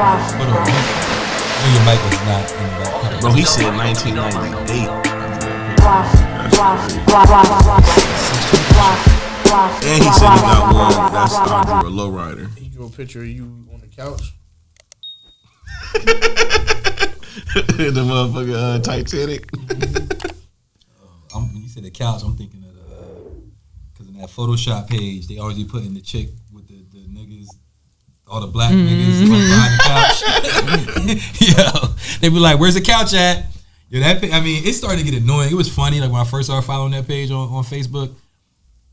Hold on. Your mic was not in the back. Bro, he said 1998. And he said he got one that's a lowrider. He drew a picture of you on the couch. The motherfucker Titanic. When you said the couch, I'm thinking of because in that Photoshop page, they always be putting the chick with the niggas, all the black niggas behind the couch. Yo, they be like, "Where's the couch at?" Yo, it started to get annoying. It was funny, like when I first started following that page on Facebook,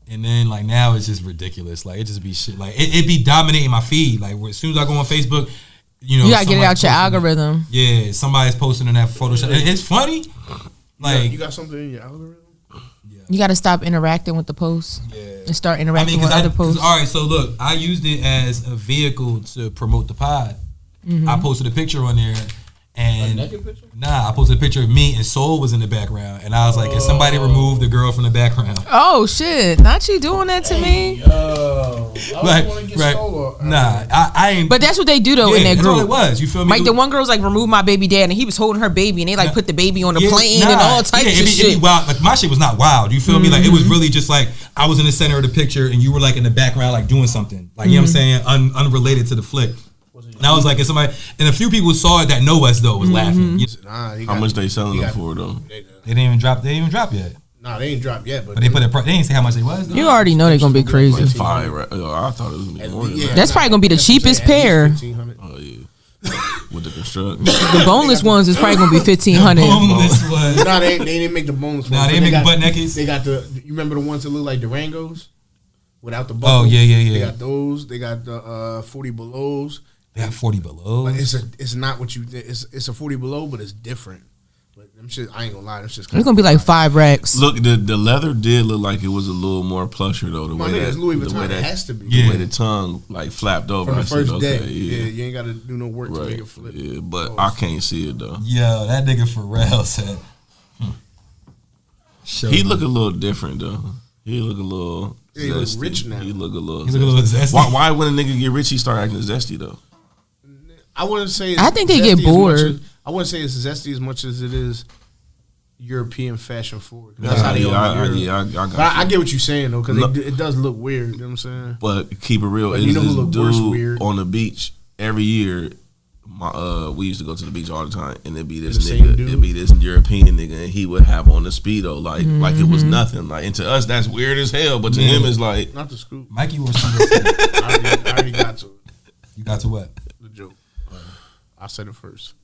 and then like now it's just ridiculous. Like it just be shit. Like it be dominating my feed. Like as soon as I go on Facebook, you gotta get it out your algorithm. Yeah, somebody's posting in that Photoshop. It's funny. Like you got something in your algorithm. Yeah. You got to stop interacting with the posts and start interacting with other posts. All right, so look, I used it as a vehicle to promote the pod. I posted a picture on there, and a naked picture? I posted a picture of me and Soul was in the background, and I was like, "Can somebody remove the girl from the background?" Oh shit! Not you doing that to me? Yo, I want to get Soul. Nah, I ain't. But that's what they do though in that that's group. all it was. You feel me? Like the one girl's like, remove my baby dad, and he was holding her baby, and they like put the baby on the plane and all types of shit. It'd be wild. Like my shit was not wild. You feel me? Like it was really just like I was in the center of the picture, and you were like in the background, like doing something. Like you know what I'm saying, unrelated to the flick. And I was like, somebody, and a few people saw it that know us though was laughing. How much they selling them for though? They didn't even drop. They didn't even drop yet. Nah, they ain't dropped yet, but they put it. They didn't say how much it was. Though. You already know they're gonna be crazy. Like $5, right? I thought it was gonna be more than that. That's probably gonna be the cheapest pair. Oh yeah, with the construction. The boneless ones is probably gonna be $1,500. Boneless ones. Nah, they didn't make the boneless ones. Nah, they didn't make butt nakeds. They got the. You remember the ones that look like Durangos, without the buckle? Oh yeah. They got those. They got the 40 belows. They got 40 below. But it's not what you think. It's a 40 below, but it's different. But them shit, I ain't gonna lie, them shit's It's gonna be like 5 racks. Look, the leather did look like it was a little more plusher though. The way that Louis Vuitton, it has to be. The way the tongue like flapped over. From the first okay, day. Yeah, you ain't gotta do no work to make it flip. Yeah, but I can't see it though. Yo, that nigga Pharrell said. He look a little different though. He look a little. He look rich now. He look a little. Zesty. Why when a nigga get rich he start acting zesty though? I wouldn't say. I think they get bored. I wouldn't say it's zesty as much as it is European fashion forward. That's how they I got but I get what you're saying though, because it does look weird. You know what I'm saying? But keep it real. But you know who look worse weird? On the beach every year. We used to go to the beach all the time, and it'd be this European nigga, and he would have on the Speedo like it was nothing. Like, and to us that's weird as hell, but to him it's like not the scoop. Mikey was. I already got to it. You got to what? The joke. I said it first.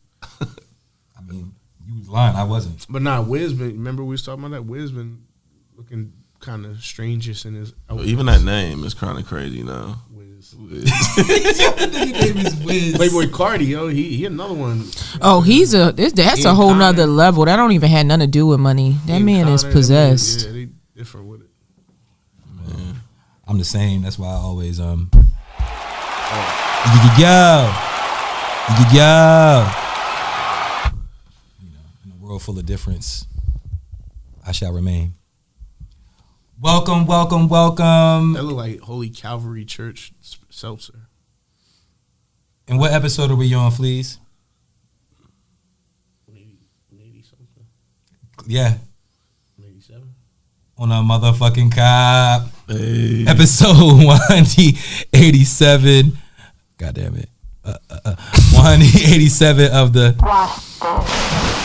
I mean, you was lying. I wasn't. But nah, Wiz been. Remember we was talking about that. Wiz been looking kind of strangest in his. Even that name is kind of crazy now. Wiz. Name is Wiz. Playboy Cardi, yo, he another one. Oh, that's a whole nother level. That don't even have nothing to do with money. That man is possessed. Yeah, they different with it. Man. I'm the same. That's why I always Yo. You know, in a world full of difference, I shall remain. Welcome. That look like Holy Calvary Church seltzer. And what episode are we on, Fleas? 80 something. Yeah. 87. On a motherfucking cop. Hey. Episode 187. God damn it. 187 of the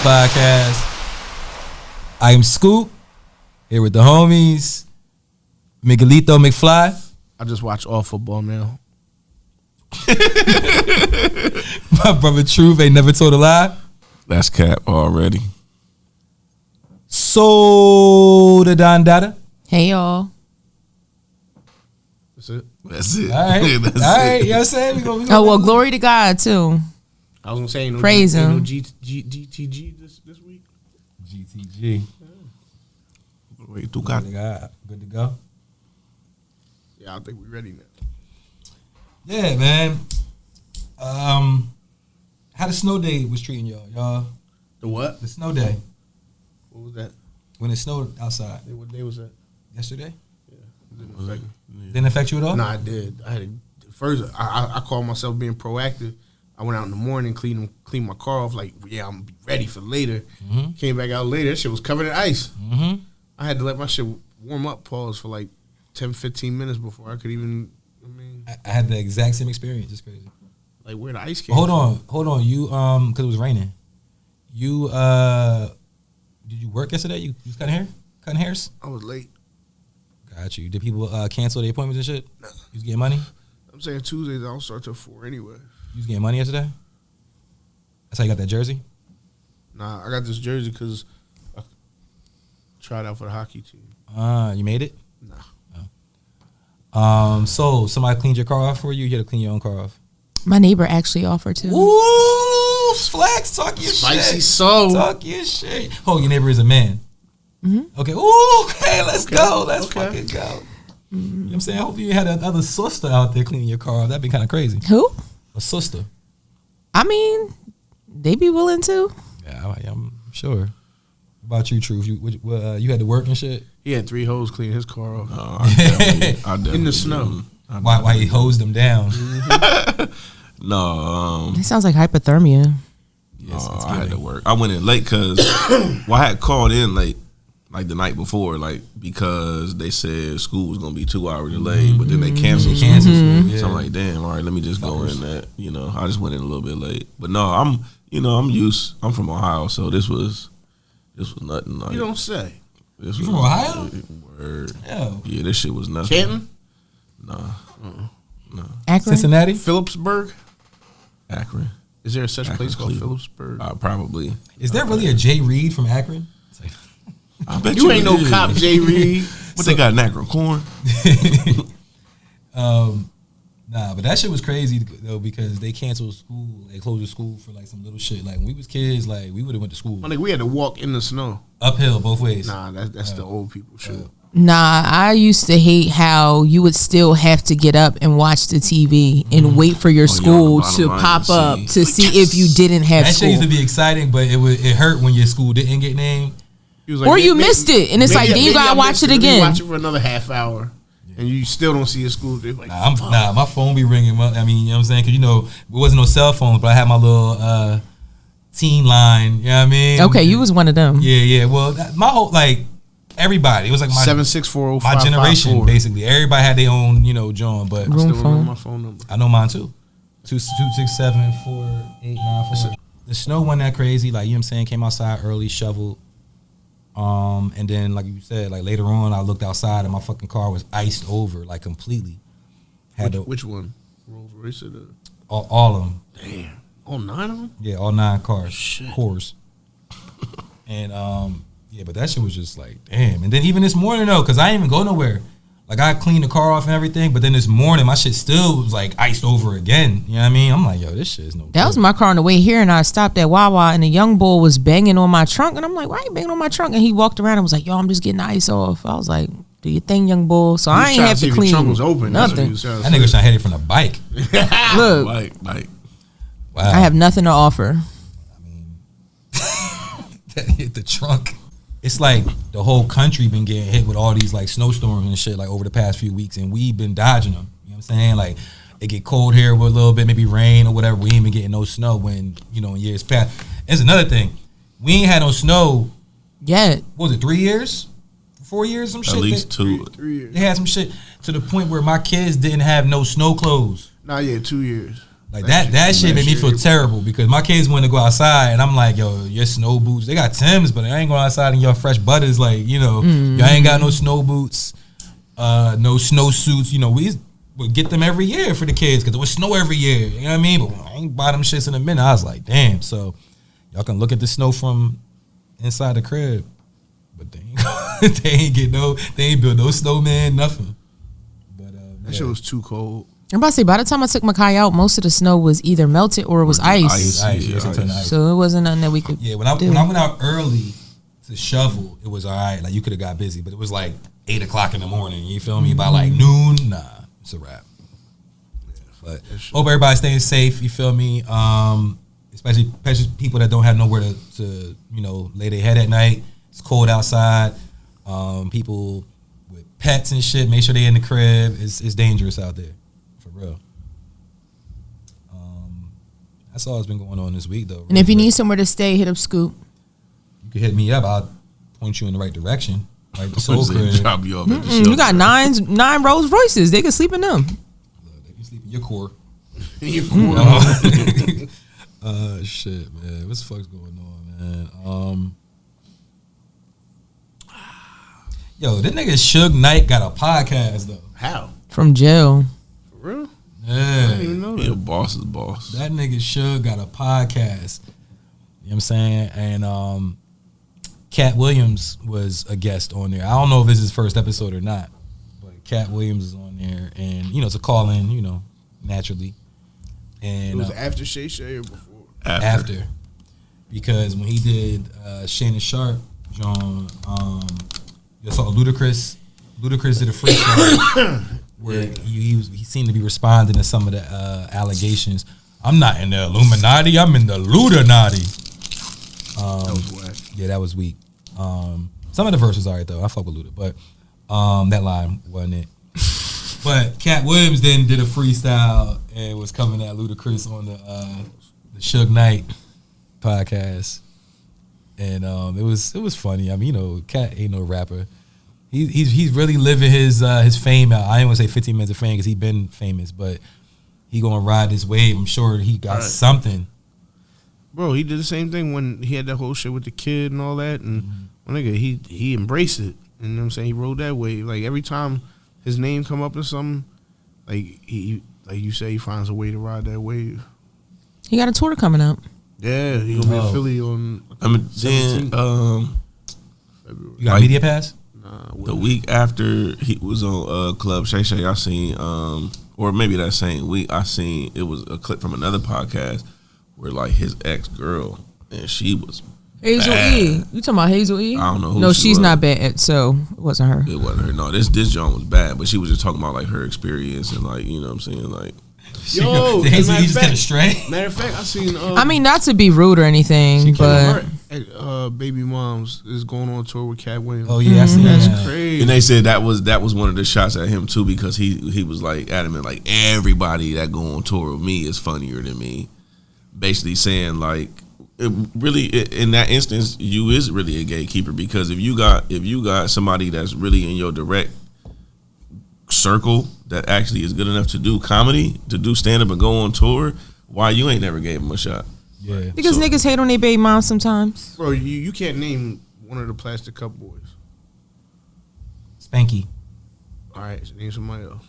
podcast. I am Scoop. Here with the homies. Miguelito McFly. I just watch all football now. My brother Truth ain't never told a lie. That's cap already. So the Don Dada. Hey y'all. That's it. All right. That's all right. it. You know what I'm saying? We gonna Oh well, glory to God too. I was gonna say praise him. No GTG this week. GTG. Wait, tu got Good to go. Yeah, I think we're ready now. Yeah, man. How the snow day was treating y'all? The what? The snow day. What was that? When it snowed outside. What day was that? Yesterday? Yeah. Didn't affect me. Didn't affect you at all? No, I did. I had first. I called myself being proactive. I went out in the morning, cleaned my car off. Like, yeah, I'm gonna be ready for later. Came back out later. That shit was covered in ice. I had to let my shit warm up, pause, for like 10, 15 minutes before I could even. I had the exact same experience. It's crazy. Like where the ice came. Hold on. You because it was raining. You did you work yesterday? You was cutting hairs? I was late. Got you. Did people cancel their appointments and shit? Nah. You was getting money? I'm saying Tuesdays I don't start till 4 anyway. You was getting money yesterday? That's how you got that jersey? Nah, I got this jersey because I tried out for the hockey team. You made it? Nah. So somebody cleaned your car off for you? You had to clean your own car off? My neighbor actually offered to. Ooh, Flex, talk your Spicy shit. soul. Talk your shit. Oh, your neighbor is a man. Okay. Ooh, okay, let's go. Let's fucking go. You know what I'm saying? I hope you had another sister out there cleaning your car. That'd be kind of crazy. Who? A sister. I mean, they be willing to. Yeah, I'm sure. What about you, Truth? You had to work and shit? He had 3 hoes clean his car off. I definitely in the snow. Why he hosed them down? No. It sounds like hypothermia. Yes, I had to work. I went in late because I had called in late, like the night before, like because they said school was gonna be 2 hours delayed, but then they canceled school. So I'm like, damn, all right, let me just go in that. You know, I just went in a little bit late, but no, I'm used. I'm from Ohio, so this was nothing. Like, you don't say. You from Ohio? Word. Yeah, this shit was nothing. Canton? Nah. No. Akron? Cincinnati? Phillipsburg? Akron. Is there such a place called Cleveland. Phillipsburg? Probably. Is there really a Jay Reed from Akron? I bet you ain't no cop, Jay Reed. What they got in Akron? Corn? Nah, but that shit was crazy though because they canceled school. They closed the school for like some little shit. Like when we was kids, like we would have went to school. My nigga, we had to walk in the snow. Uphill both ways. Nah, that's the old people shit. Nah, I used to hate how you would still have to get up and watch the TV and wait for your school to pop up to see if you didn't have that school. shit used to be exciting, but it hurt when your school didn't get named. Like, or you missed it, and it's like, then you gotta watch it again. Watch it for another half hour, and you still don't see your school. Like, nah, my phone be ringing. I mean, you know what I'm saying? Because it wasn't no cell phones, but I had my little teen line. You know what I mean? Okay, you was one of them. Yeah. Well, my whole everybody. It was like my 7640554. my generation basically. Everybody had their own, John. But I still remember my phone number. I know mine too. 267-4894. The snow wasn't that crazy. Like, you know what I'm saying? Came outside early, shoveled. And then, like you said, like later on, I looked outside and my fucking car was iced over, like completely. Which one? Rolls Royce or the? All of them. Damn. All 9 of them? Yeah, all 9 cars. Shit. Cores. And yeah, but that shit was just like, damn. And then even this morning though, because I didn't even go nowhere. Like I cleaned the car off and everything, but then this morning my shit still was like iced over again. You know what I mean? I'm like, yo, this shit is no good. That was my car on the way here, and I stopped at Wawa, and the young boy was banging on my trunk, and I'm like, why are you banging on my trunk? And he walked around and was like, yo, I'm just getting the ice off. I was like, do your thing, young boy. So I ain't have to clean trunk was open. nothing. That nigga was trying to hit it from the bike. Look, Bike. Wow. I have nothing to offer. I mean, that hit the trunk. It's like the whole country been getting hit with all these like snowstorms and shit like over the past few weeks, and we've been dodging them. You know what I'm saying? Like it get cold here with a little bit, maybe rain or whatever. We ain't been getting no snow when in years past. There's another thing. We ain't had no snow yet. What was it, 3 years? 4 years? Some shit. At least 2. 3 years. They had some shit to the point where my kids didn't have no snow clothes. Nah, yeah, 2 years. Like that shit made me feel terrible because my kids wanted to go outside and I'm like, yo, your snow boots, they got Timbs, but I ain't going outside in your fresh butters. Like, y'all ain't got no snow boots, no snow suits. We would get them every year for the kids because it was snow every year. You know what I mean? But I ain't buy them shits in a minute. I was like, damn. So y'all can look at the snow from inside the crib, but they ain't build no snowman, nothing. But that shit was too cold. I'm about to say, by the time I took Makai out, most of the snow was either melted or it was ice. Ice. So it wasn't nothing that we could when I went out early to shovel, it was all right. Like, you could have got busy, but it was like 8 o'clock in the morning. You feel me? By like noon, nah, it's a wrap. But hope everybody's staying safe. You feel me? Especially people that don't have nowhere to lay their head at night. It's cold outside. People with pets and shit, make sure they in the crib. It's dangerous out there. For real. That's all that's been going on this week, though. And if you need somewhere to stay, hit up Scoop. You can hit me up. I'll point you in the right direction. Like the Soul Crib. Drop you off at the shelter. You got 9 Rolls Royces. They can sleep in them. Look, they can sleep in your core. Your core. Shit, man. What the fuck's going on, man? Yo, this nigga Suge Knight got a podcast, though. How? From jail. For real? Yeah. I didn't even know that. Your boss is boss. That nigga Suge got a podcast. You know what I'm saying? And Katt Williams was a guest on there. I don't know if it's his first episode or not, but Katt Williams is on there. And, you know, it's a call-in, you know, naturally. And It was after Shay Shay or before? After. Because when he did Shannon Sharp, John, you saw Ludacris. Ludacris did a freestyle where he seemed to be responding to some of the allegations. I'm not in the Illuminati. I'm in the Ludanati. That was whack. Yeah, that was weak. Some of the verses are right though. I fuck with Luda, but that line wasn't it. But Katt Williams then did a freestyle and was coming at Ludacris on the Suge Knight podcast, and it was funny. I mean, you know, Katt ain't no rapper. He's really living his fame out. I ain't gonna say 15 minutes of fame because he been famous, but he gonna ride this wave. I'm sure he got something. Bro, he did the same thing when he had that whole shit with the kid and all that, and nigga, he embraced it. You know what I'm saying? He rode that wave. Like every time his name come up in something, like he like you say, he finds a way to ride that wave. He got a tour coming up. Yeah, he gonna be in Philly on. I mean, then February. You got a media pass? The week after he was on Club Shay Shay, I seen, or maybe that same week, I seen it was a clip from another podcast where like his ex girl and she was Hazel bad. E. You talking about Hazel E? I don't know who No, she she's was. not bad, so it wasn't her. It wasn't her. No, this joint was bad, but she was just talking about like her experience and like, you know what I'm saying, like. Yo, Did as a he just kind of stray? matter of fact, I seen. I mean, not to be rude or anything, but her baby moms is going on tour with Katt Williams. Oh yeah, I seen That's that. crazy. And they said that was one of the shots at him too, because he was like adamant, like everybody that go on tour with me is funnier than me, basically saying like, it really in that instance you is really a gatekeeper, because if you got somebody that's really in your direct circle that actually is good enough to do comedy, to do stand up and go on tour, why you ain't never gave him a shot? Yeah, because niggas hate on their baby moms sometimes. Bro, you can't name one of the Plastic Cup Boys. Spanky. All right, name somebody else.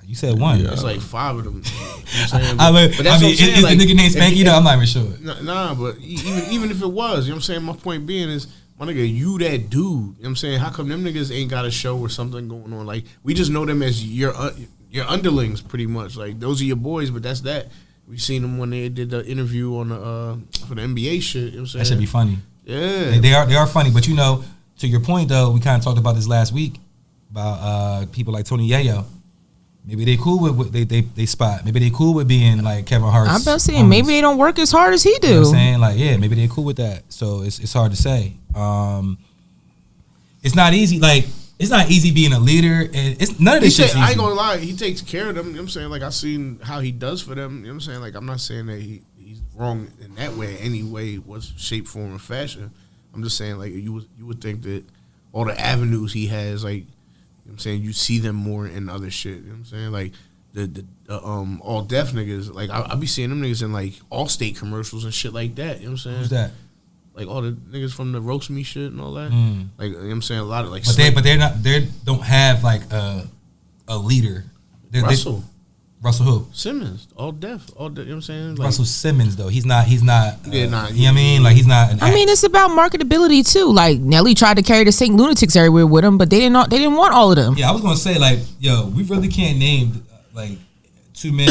You said one. Yeah. It's like 5 of them. You know what I'm saying? I mean, But that's what I'm saying, is like, the nigga named Spanky though? I'm not even sure. Nah, but even if it was, you know what I'm saying? My point being is, my nigga, you that dude. You know what I'm saying? How come them niggas ain't got a show or something going on? Like, we just know them as your underlings, pretty much. Like, those are your boys, but that's that. We seen them when they did the interview on the for the NBA shit. You know what I'm saying? That should be funny. Yeah. They are funny, but you know, to your point though, we kind of talked about this last week about people like Tony Yayo. Maybe they cool with what they spot. Maybe they cool with being like Kevin Hart's. I'm about saying maybe they don't work as hard as he do. You know what I'm saying? Like, yeah, maybe they cool with that. So it's hard to say. It's not easy. Like, it's not easy being a leader, and it's none of this shit's easy. I ain't gonna lie, he takes care of them. You know what I'm saying? Like, I seen how he does for them. You know what I'm saying? Like, I'm not saying that he's wrong in that way, any way, was shape, form, or fashion. I'm just saying, like, you would think that all the avenues he has, like, you know what I'm saying, you see them more in other shit. You know what I'm saying? Like, the all deaf niggas, like, I be seeing them niggas in, like, Allstate commercials and shit like that. You know what I'm saying? Who's that? Like, all the niggas from the Roast Me shit and all that. Like, you know what I'm saying? A lot of, like, But they don't have, like, a leader. Russell. Russell who? Simmons. All deaf. You know what I'm saying? Like, Russell Simmons, though. He's not. Yeah, nah, You know what I mean? Like, he's not. I mean, it's about marketability too. Like Nelly tried to carry the St. Lunatics everywhere with him, but they didn't want all of them. Yeah, I was gonna say, like, yo, we really can't name like too many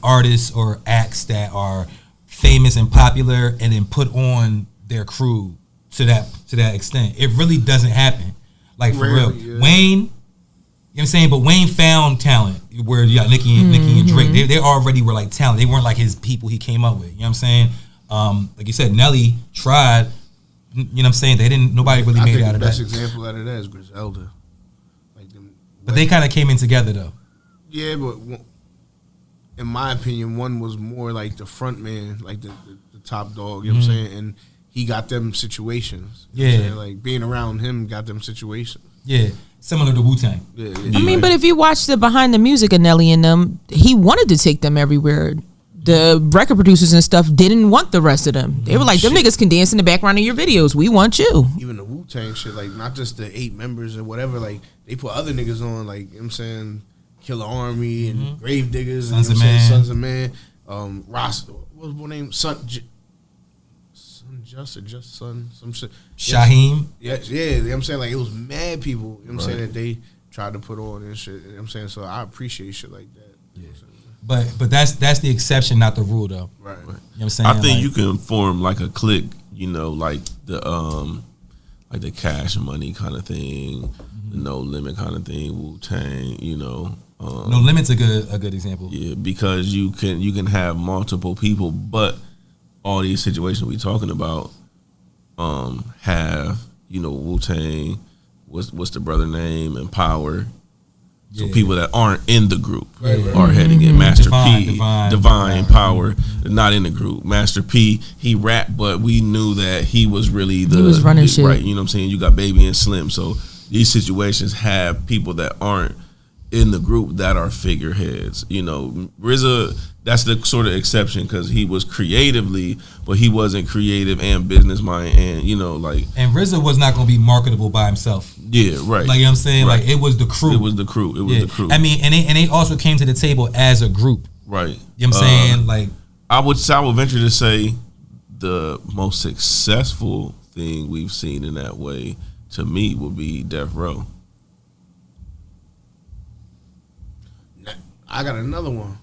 artists or acts that are famous and popular and then put on their crew to that extent. It really doesn't happen. Like, for real. Yeah. Wayne, you know what I'm saying? But Wayne found talent where you got Nicki and Drake. They already were like talent. They weren't like his people he came up with. You know what I'm saying? Like you said, Nelly tried. You know what I'm saying? Nobody really made it out of that. The best example out of that is Griselda. Like them, But they kind of came in together though. yeah, but in my opinion, one was more like the front man, like the top dog. You know what I'm saying? And he got them situations. Yeah, like being around him got them situations. Yeah, similar to Wu-Tang. Yeah. I mean, but if you watch the behind the music of Nelly and them, he wanted to take them everywhere. The record producers and stuff didn't want the rest of them. They were like, them niggas can dance in the background of your videos. We want you. Even the Wu-Tang shit, like not just the 8 members or whatever, like they put other niggas on, like, you know what I'm saying, Killer Army and Grave Diggers and Sons of Man. Ross, what was his name? Son some shit. Shaheem. Yes, yeah, you know what I'm saying? Like it was mad people, you know what I'm saying, that they tried to put on and shit. You know what I'm saying? So I appreciate shit like that. Yeah. But that's the exception, not the rule though. Right. You know what I'm saying? I think you can form like a clique, you know, like the Cash Money kind of thing, the No Limit kind of thing, Wu-Tang, you know. No Limit's a good example. Yeah, because you can have multiple people, but all these situations we talking about have, you know, Wu-Tang, what's the brother name, and Power. So people that aren't in the group are heading in. Master P, Divine Power, not in the group. Master P, he rapped, but we knew that he was really he was running shit. Right, you know what I'm saying? You got Baby and Slim. So these situations have people that aren't in the group that are figureheads. You know, RZA, that's the sort of exception because he was creatively, but he wasn't creative and business mind, and you know, like. And RZA was not going to be marketable by himself. Yeah, right. Like, you know what I'm saying? Right. Like, it was the crew. It was the crew. It was the crew. I mean, and they also came to the table as a group. Right. You know what I'm saying? Like, I would venture to say the most successful thing we've seen in that way to me would be Death Row. I got another one.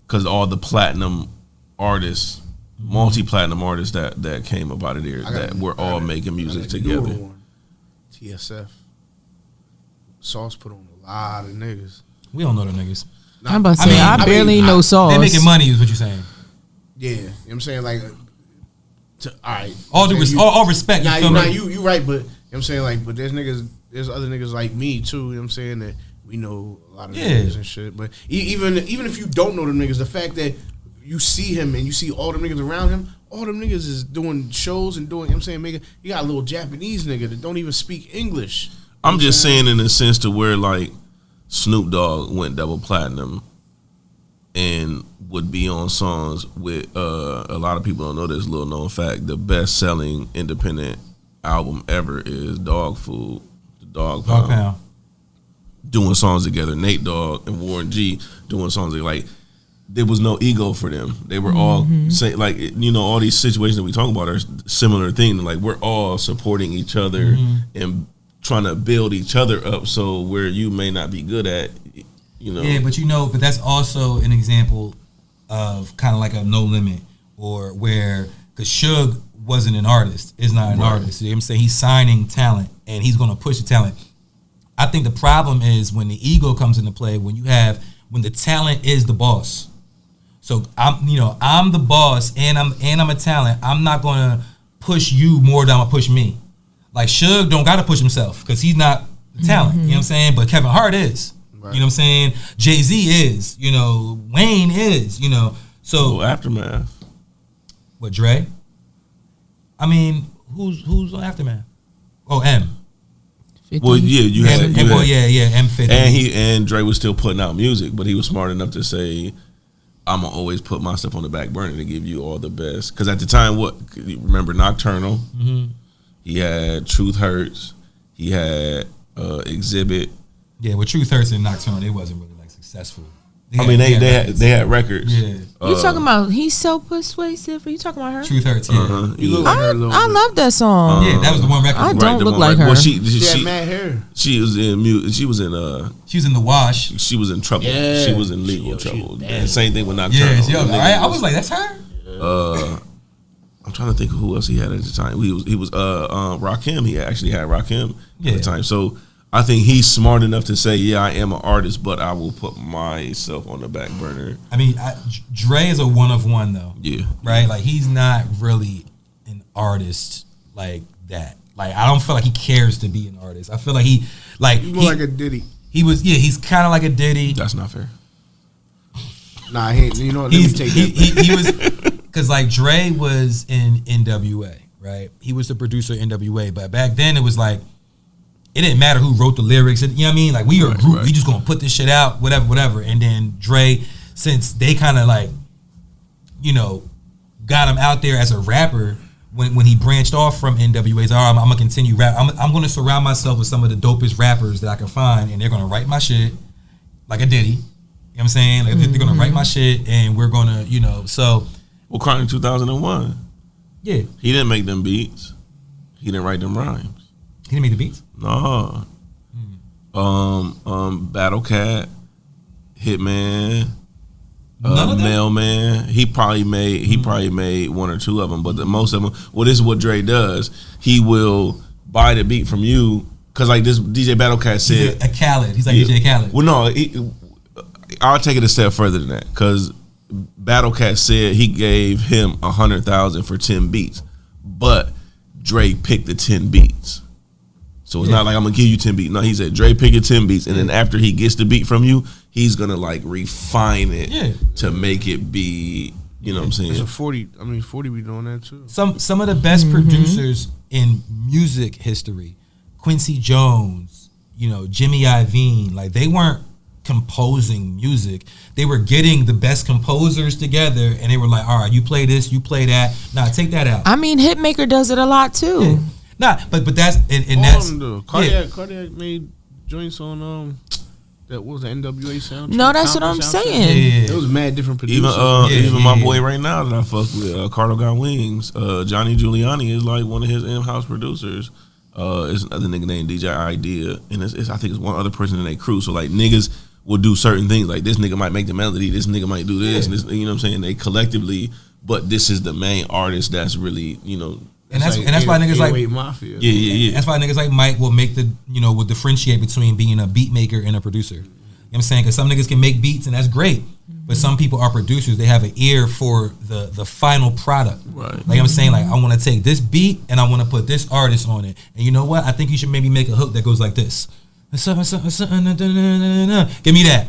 Because all the platinum artists, multi-platinum artists that came up out of there, that were all making music together. TSF. Sauce put on a lot of niggas. We don't know the niggas. I'm about to say, I barely know Sauce. They making money is what you're saying. Yeah. You know what I'm saying? Like, all right. All respect. You right, but you know what I'm saying? Like, but there's other niggas like me too, you know what I'm saying, that we know a lot of niggas and shit. But even if you don't know them niggas, the fact that you see him and you see all them niggas around him, all them niggas is doing shows and doing, you know what I'm saying, you got a little Japanese nigga that don't even speak English. I'm just saying in a sense to where like Snoop Dogg went double platinum and would be on songs with a lot of people don't know this little known fact. The best selling independent album ever is Dog Food, the Dog Pound. Doing songs together, Nate Dogg and Warren G doing songs together. Like, there was no ego for them. They were all saying, like, you know, all these situations that we talk about are similar things. Like, we're all supporting each other and trying to build each other up. So where you may not be good at, you know. Yeah, but that's also an example of kind of like a No Limit, or where, because Suge wasn't an artist, is not an artist. You know what I'm saying? He's signing talent and he's going to push the talent. I think the problem is when the ego comes into play, when the talent is the boss. So I'm the boss and I'm a talent. I'm not gonna push you more than I'm gonna push me. Like, Suge don't gotta push himself because he's not the talent. You know what I'm saying? But Kevin Hart is. Right. You know what I'm saying? Jay-Z is. You know, Wayne is. You know. So Aftermath. What, Dre? I mean, who's on Aftermath? Oh, M. 50. Well, yeah, you had M50, and Dre was still putting out music, but he was smart enough to say, "I'm gonna always put my stuff on the back burner to give you all the best." Because at the time, remember Nocturnal? He had Truth Hurts. He had Exhibit. Yeah, with Truth Hurts and Nocturnal, it wasn't really like successful. They had records. Yeah. You talking about He's So Persuasive? Are you talking about her? Truth Hurts. Yeah. You look like her a little I love that song. Yeah, that was the one record. I don't look like her. Well, she had mad hair. She was in She was in The Wash. She was in trouble. Yeah. She was in legal trouble. And same thing with Nocturnal. Yeah, I was like, that's her. I'm trying to think of who else he had at the time. He was Rakim. He actually had Rakim at the time. So I think he's smart enough to say, yeah, I am an artist, but I will put myself on the back burner. I mean, Dre is a one of one though. Yeah. Right? Like, he's not really an artist like that. Like, I don't feel like he cares to be an artist. I feel like he's more like a Diddy. He's kind of like a Diddy. That's not fair. Nah, you know what? Let me take that. He was, because like Dre was in NWA, right? He was the producer of NWA, but back then it was like, it didn't matter who wrote the lyrics. You know what I mean? Like, we are a group. Right. We just gonna put this shit out, whatever. And then Dre, since they kind of like, you know, got him out there as a rapper, when he branched off from NWA, he's like, all right, I'm gonna continue rap. I'm gonna surround myself with some of the dopest rappers that I can find, and they're gonna write my shit like a Diddy. You know what I'm saying? Like, they're gonna write my shit, and we're gonna, you know, so. Well, Chronic 2001. Yeah. He didn't make them beats. He didn't write them rhymes. He didn't make the beats? No. Battle Cat, Hitman, Mailman. He probably made one or two of them, but most of them. Well, this is what Dre does. He will buy the beat from you, because like this DJ Battle Cat said, he's a Khaled. He's like DJ Khaled. Well, no, I'll take it a step further than that, because Battle Cat said he gave him 100,000 for 10 beats, but Dre picked the 10 beats. So it's not like I'm gonna give you 10 beats. No, he said Dre pick your 10 beats, and then after he gets the beat from you, he's gonna like refine it to make it be, you know what I'm saying? There's a 40 be doing that too. Some of the best producers in music history, Quincy Jones, you know, Jimmy Iovine, like they weren't composing music. They were getting the best composers together, and they were like, all right, you play this, you play that. Nah, take that out. I mean, Hitmaker does it a lot too. Yeah. Nah, but that's and that's Cardiac made joints on that was the NWA soundtrack. No, that's what I'm saying. It was mad different producers. Even my boy right now that I fuck with, Cardo Got Wings, Johnny Giuliani is like one of his in-house producers. It's another nigga named DJ Idea, and I think it's one other person in their crew. So like niggas will do certain things. Like this nigga might make the melody, this nigga might do this, and this, you know what I'm saying? They collectively, but this is the main artist that's really, you know. And that's why niggas like Mafia. Yeah. That's why niggas like Mike will make the, you know, will differentiate between being a beat maker and a producer. You know what I'm saying? Because some niggas can make beats and that's great, but some people are producers. They have an ear for the final product. Right. Like I'm saying, like I want to take this beat and I want to put this artist on it. And you know what? I think you should maybe make a hook that goes like this. Give me that.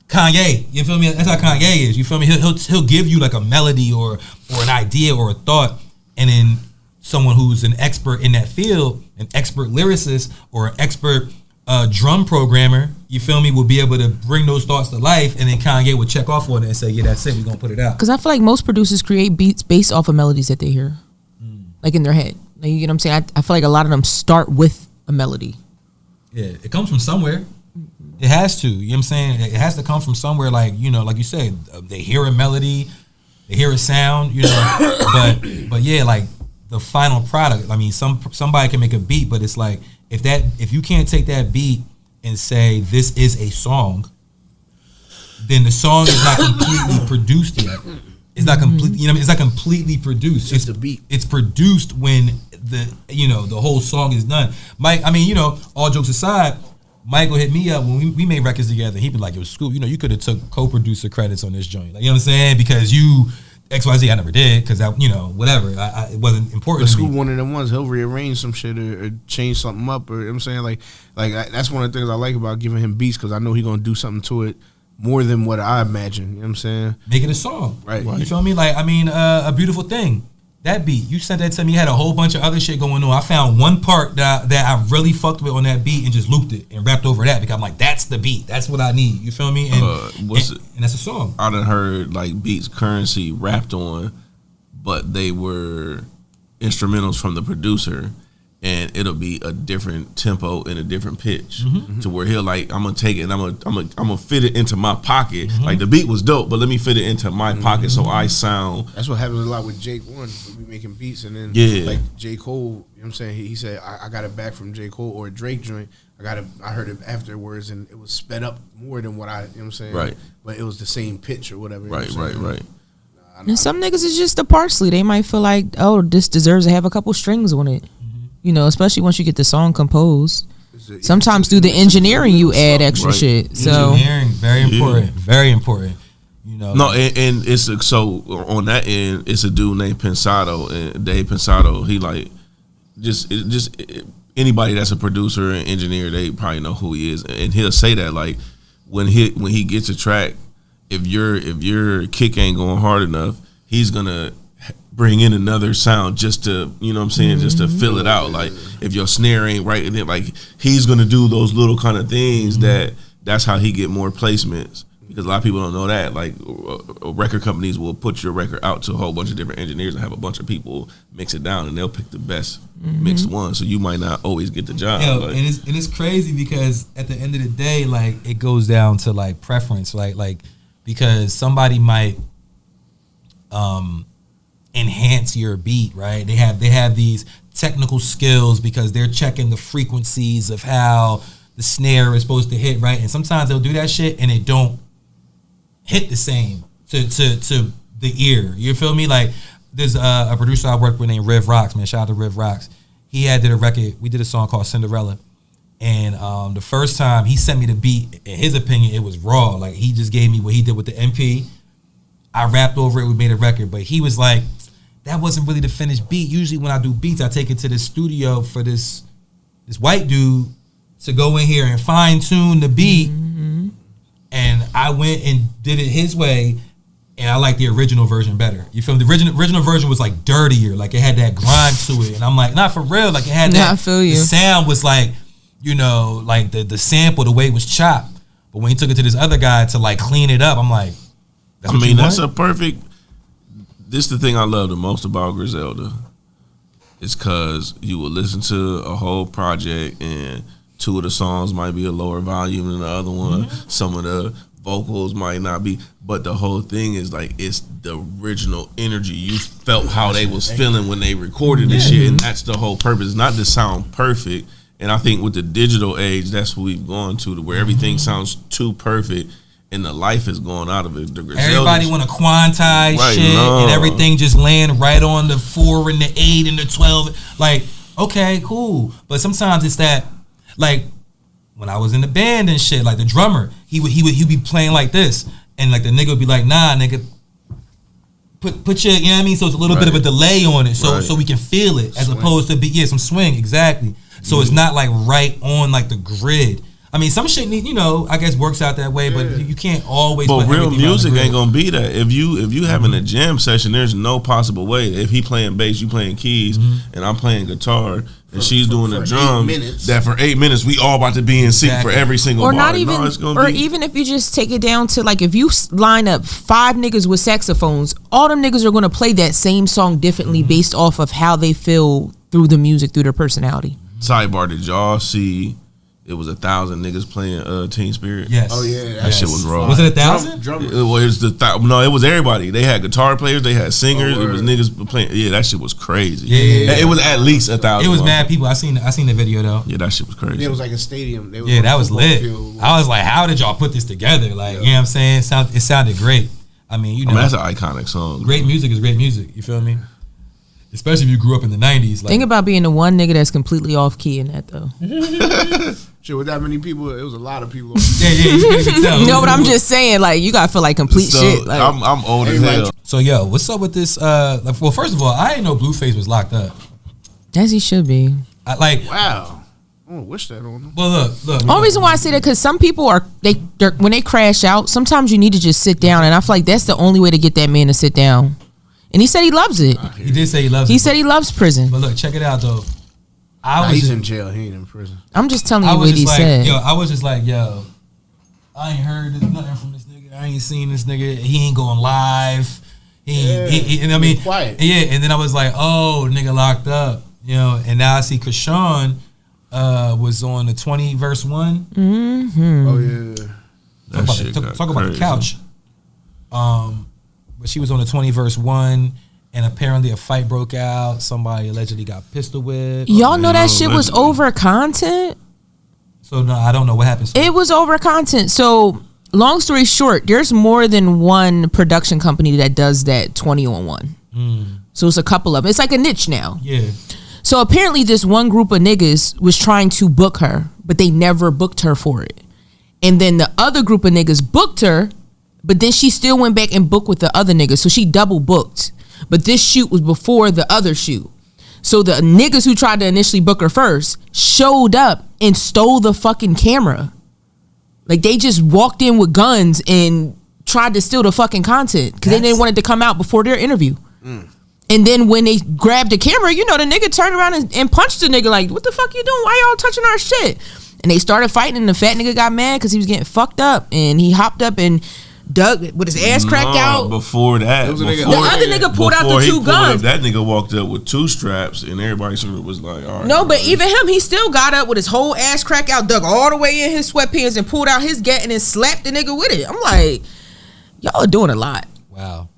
Kanye, you feel me? That's how Kanye is. You feel me? He'll give you like a melody or an idea or a thought, and then someone who's an expert in that field, an expert lyricist or an expert drum programmer, you feel me, will be able to bring those thoughts to life, and then Kanye would check off on it and say, yeah, that's it, we're gonna put it out. Because I feel like most producers create beats based off of melodies that they hear, like in their head. Like, you know what I'm saying? I feel like a lot of them start with a melody. Yeah, it comes from somewhere. It has to, you know what I'm saying? It has to come from somewhere, like, you know, like you said, they hear a melody, they hear a sound, you know, but yeah, like, the final product. I mean, somebody can make a beat, but it's like if you can't take that beat and say this is a song, then the song is not completely produced yet. It's not complete. You know, it's not completely produced. It's the beat. It's produced when the whole song is done. Mike, I mean, you know, all jokes aside, Mike will hit me up when we made records together. He'd be like, "Yo, Scoop, you know, you could have took co-producer credits on this joint. Like, you know what I'm saying? Because you." XYZ I never did because you know, whatever, it wasn't important to me. One of them ones, he'll rearrange some shit or change something up, or you know what I'm saying, like that's one of the things I like about giving him beats, because I know he's gonna do something to it more than what I imagine. You know what I'm saying? Make it a song, right? You feel me? Like, I mean, A Beautiful Thing. That beat, you sent that to me, had a whole bunch of other shit going on. I found one part that I really fucked with on that beat and just looped it and rapped over that, because I'm like, that's the beat. That's what I need. You feel me? And that's a song. I done heard like beats Currency rapped on, but they were instrumentals from the producer, and it'll be a different tempo and a different pitch, to where he'll like, I'm gonna take it and I'm gonna fit it into my pocket. Like the beat was dope, but let me fit it into my pocket so I sound. That's what happens a lot with Jake One. We be making beats, and then like J. Cole, you know what I'm saying? He said I got it back from J. Cole or a Drake joint. I heard it afterwards, and it was sped up more than what you know what I'm saying? Right. But it was the same pitch or whatever. Right. And some niggas is just a parsley. They might feel like, oh, this deserves to have a couple strings on it. You know, especially once you get the song composed. Sometimes through the engineering, you add extra shit. So engineering, very important, very important. You know. No, and it's so on that end, it's a dude named Pensado, and Dave Pensado. He like just anybody that's a producer and engineer, they probably know who he is, and he'll say that like when he gets a track if your kick ain't going hard enough, he's gonna bring in another sound just to, you know what I'm saying, just to fill it out. Like if your snare ain't right, and then like he's gonna do those little kind of things that's how he get more placements. Because a lot of people don't know that. Like record companies will put your record out to a whole bunch of different engineers and have a bunch of people mix it down, and they'll pick the best mixed one. So you might not always get the job. Like, and it's crazy because at the end of the day, like it goes down to like preference, like because somebody might enhance your beat, right? They have these technical skills because they're checking the frequencies of how the snare is supposed to hit, right? And sometimes they'll do that shit and it don't hit the same to the ear. You feel me? Like there's a producer I work with named Riv Rocks, man. Shout out to Riv Rocks. He did a record. We did a song called Cinderella. And the first time he sent me the beat, in his opinion, it was raw. Like he just gave me what he did with the MP. I rapped over it. We made a record. But he was like, that wasn't really the finished beat. Usually when I do beats, I take it to the studio for this white dude to go in here and fine tune the beat. And I went and did it his way, and I like the original version better. You feel me? The original version was like dirtier, like it had that grind to it. And I'm like, not for real, like it had that. I feel you. The sound was like, you know, like the sample, the way it was chopped. But when he took it to this other guy to like clean it up, I'm like, that's a perfect. This is the thing I love the most about Griselda. It's because you will listen to a whole project and two of the songs might be a lower volume than the other one. Some of the vocals might not be, but the whole thing is like it's the original energy. You felt how they was feeling when they recorded this shit, and that's the whole purpose. Not to sound perfect. And I think with the digital age, that's what we've gone to where everything sounds too perfect. And the life is going out of it. Everybody want to quantize shit and everything just land right on the 4 and the 8 and the 12. Like, okay, cool. But sometimes it's that, like, when I was in the band and shit, like the drummer, he would be playing like this, and like the nigga would be like, nah, nigga, put your, you know what I mean? So it's a little bit of a delay on it, so we can feel it, as opposed to some swing, exactly. So it's not like right on like the grid. I mean, some shit, you know, I guess works out that way, but you can't always. But real music ain't gonna be that. If you having a jam session, there's no possible way. If he playing bass, you playing keys, and I'm playing guitar, and she's doing the drums. That for 8 minutes, we all about to be in sync for every single or bar. Not even, even if you just take it down to like if you line up 5 niggas with saxophones, all them niggas are gonna play that same song differently based off of how they feel through the music, through their personality. Sidebar, did y'all see? It was 1,000 niggas playing Teen Spirit. Yes. Oh yeah, that shit was raw. Was it 1,000? It was everybody. They had guitar players. They had singers. It was niggas playing. Yeah, that shit was crazy. Yeah. It was at least 1,000. It was mad people. I seen the video though. Yeah, that shit was crazy. Yeah, it was like a stadium. That was lit. Field. I was like, how did y'all put this together? Like, you know what I'm saying? It sounded great. I mean, you know, that's an iconic song. Great music is great music. You feel me? Especially if you grew up in the 90s. Like, think about being the one nigga that's completely off key in that though. Shit, with that many people, it was a lot of people. Yeah, you can't even tell. No, but I'm just saying, like, you gotta feel like complete shit. Like, I'm old as hell. So yo, what's up with this? Well, first of all, I didn't know Blueface was locked up. As he should be. Wow. I don't wish that on them. Well, look. Only reason why I say that because some people they're when they crash out, sometimes you need to just sit down, and I feel like that's the only way to get that man to sit down. And he said he loves it. He did say he loves it. He said he loves prison. But look, check it out though. He's in jail. He ain't in prison. I'm just telling you what he said. I was just like, yo, I ain't heard nothing from this nigga. I ain't seen this nigga. He ain't going live. And I mean, quiet. Yeah, and then I was like, oh, nigga locked up. You know, and now I see Chrisean was on the 20 verse 1. Mm-hmm. Oh yeah. Talk about the couch. But she was on the 20 verse 1. And apparently a fight broke out. Somebody allegedly got pistol whipped. Y'all know that shit was over content? So no, I don't know what happened. It was over content. So long story short, there's more than one production company that does that 20 on 1. So it's a couple of them. It's like a niche now. Yeah. So apparently this one group of niggas was trying to book her, but they never booked her for it. And then the other group of niggas booked her, but then she still went back and booked with the other niggas. So she double booked. But this shoot was before the other shoot. So the niggas who tried to initially book her first showed up and stole the fucking camera. Like they just walked in with guns and tried to steal the fucking content because they didn't want it to come out before their interview. And then when they grabbed the camera, you know, the nigga turned around and punched the nigga like, what the fuck you doing? Why y'all touching our shit? And they started fighting, and the fat nigga got mad because he was getting fucked up, and he hopped up and dug with his ass cracked out. Before that, the other nigga pulled out the 2 guns. That nigga walked up with 2 straps, and everybody sort of was like, all right. No, but even him, he still got up with his whole ass crack out, dug all the way in his sweatpants, and pulled out his gat and then slapped the nigga with it. I'm like, y'all are doing a lot. Wow.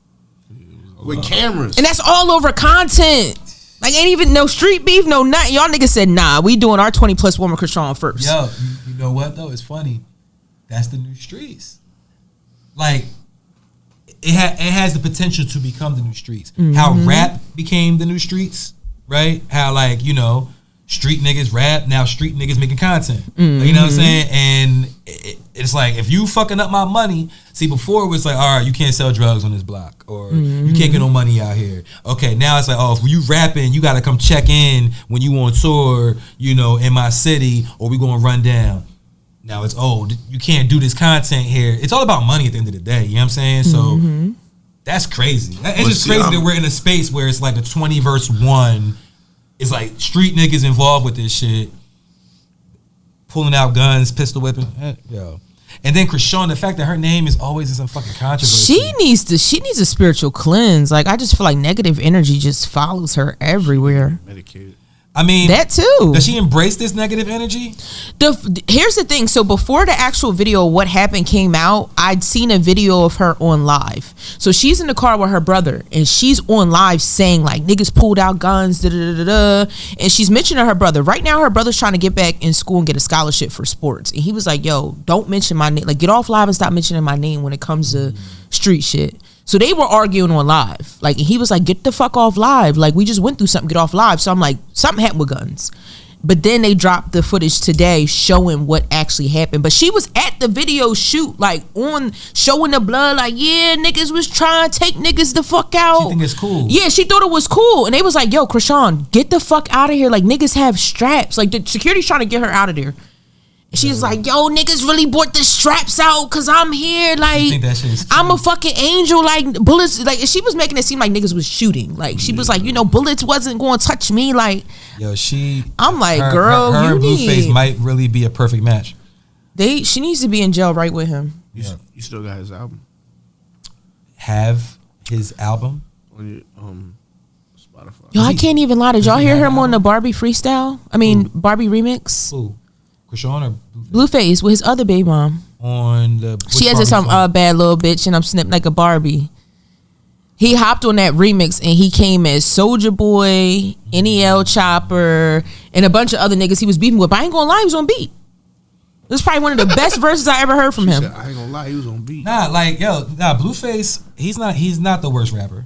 With cameras. And that's all over content. Like, ain't even no street beef, no nothing. Y'all niggas said, nah, we doing our 20+ woman Chrisean first. Yo, you know what, though? It's funny. That's the new streets. Like, it has the potential to become the new streets. How rap became the new streets, right? How, like, you know, street niggas rap, now street niggas making content. Like, you know what I'm saying? And it's like, if you fucking up my money, see, before it was like, all right, you can't sell drugs on this block, or you can't get no money out here. Okay, now it's like, oh, if you rapping, you got to come check in when you on tour, you know, in my city, or we going to run down. Now it's, oh, you can't do this content here. It's all about money at the end of the day, you know what I'm saying? So that's crazy. It's just crazy that we're in a space where it's like the 20 verse 1. It's like street niggas involved with this shit, pulling out guns, pistol whipping. Yo. And then Chrisean, the fact that her name is always in some fucking controversy. She needs a spiritual cleanse. Like, I just feel like negative energy just follows her everywhere. Medicated. I mean, that too. Does she embrace this negative energy? Here's the thing. So before the actual video of what happened came out, I'd seen a video of her on live. So she's in the car with her brother, and she's on live saying like, niggas pulled out guns, da da da da. And she's mentioning her brother. Right now, her brother's trying to get back in school and get a scholarship for sports. And he was like, yo, don't mention my name. Like, get off live and stop mentioning my name when it comes to street shit. So they were arguing on live. Like, and he was like, get the fuck off live. Like, we just went through something, get off live. So I'm like, something happened with guns. But then they dropped the footage today showing what actually happened. But she was at the video shoot, like, on showing the blood, like, yeah, niggas was trying to take niggas the fuck out. She think it's cool. Yeah, she thought it was cool. And they was like, yo, Chrisean, get the fuck out of here. Like, niggas have straps. Like, the security's trying to get her out of there. She's like, yo, niggas really brought the straps out because I'm here. Like, I'm a fucking angel. Like, bullets. Like, she was making it seem like niggas was shooting. Like, she was like, you know, bullets wasn't going to touch me. Like, yo, I'm like, girl, her you and Blueface might really be a perfect match. She needs to be in jail right with him. You still got his album? Have his album on your Spotify? Yo, I can't even lie. Did y'all hear him on the Barbie freestyle? I mean, Barbie remix. Ooh. Chrisean or Blueface with his other baby mom on the. She has this bad little bitch and I'm snipped like a Barbie. He hopped on that remix and he came as Soulja Boy, NEL Chopper, and a bunch of other niggas he was beefing with. But I ain't gonna lie, he was on beat. It was probably one of the best verses I ever heard from him. Said, I ain't gonna lie, he was on beat. Blueface, he's not the worst rapper.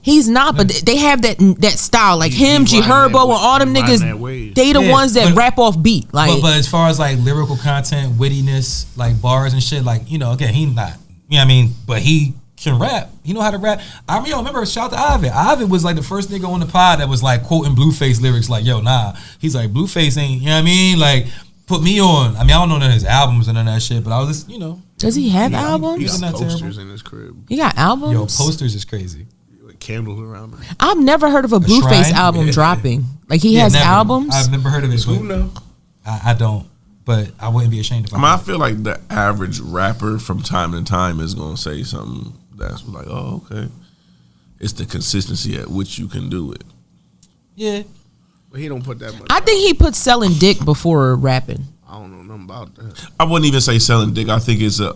He's not, but they have that style, like him, G Herbo, and all them niggas. They the ones that rap off beat. Like, but as far as like lyrical content, wittiness, like bars and shit, like, you know, again, he's not. You know what I mean? But he can rap. He know how to rap. I mean, remember, shout out to Ovid. Ovid was like the first nigga on the pod that was like quoting Blueface lyrics. Like, yo, nah. He's like, Blueface ain't. You know what I mean? Like, put me on. I mean, I don't know none of his albums and none of that shit, but I was just, you know. Does he have albums? He got posters in his crib. He got albums. Yo, posters is crazy. Candles around him. I've never heard of a Blueface album dropping. Like, he has albums. I've never heard of it. Who know? I don't, but I wouldn't be ashamed if I feel like the average rapper from time to time is gonna say something that's like, oh, okay. It's the consistency at which you can do it. Yeah, but he don't put that much. I think he put selling dick before rapping. I don't know nothing about that. I wouldn't even say selling dick. I think it's a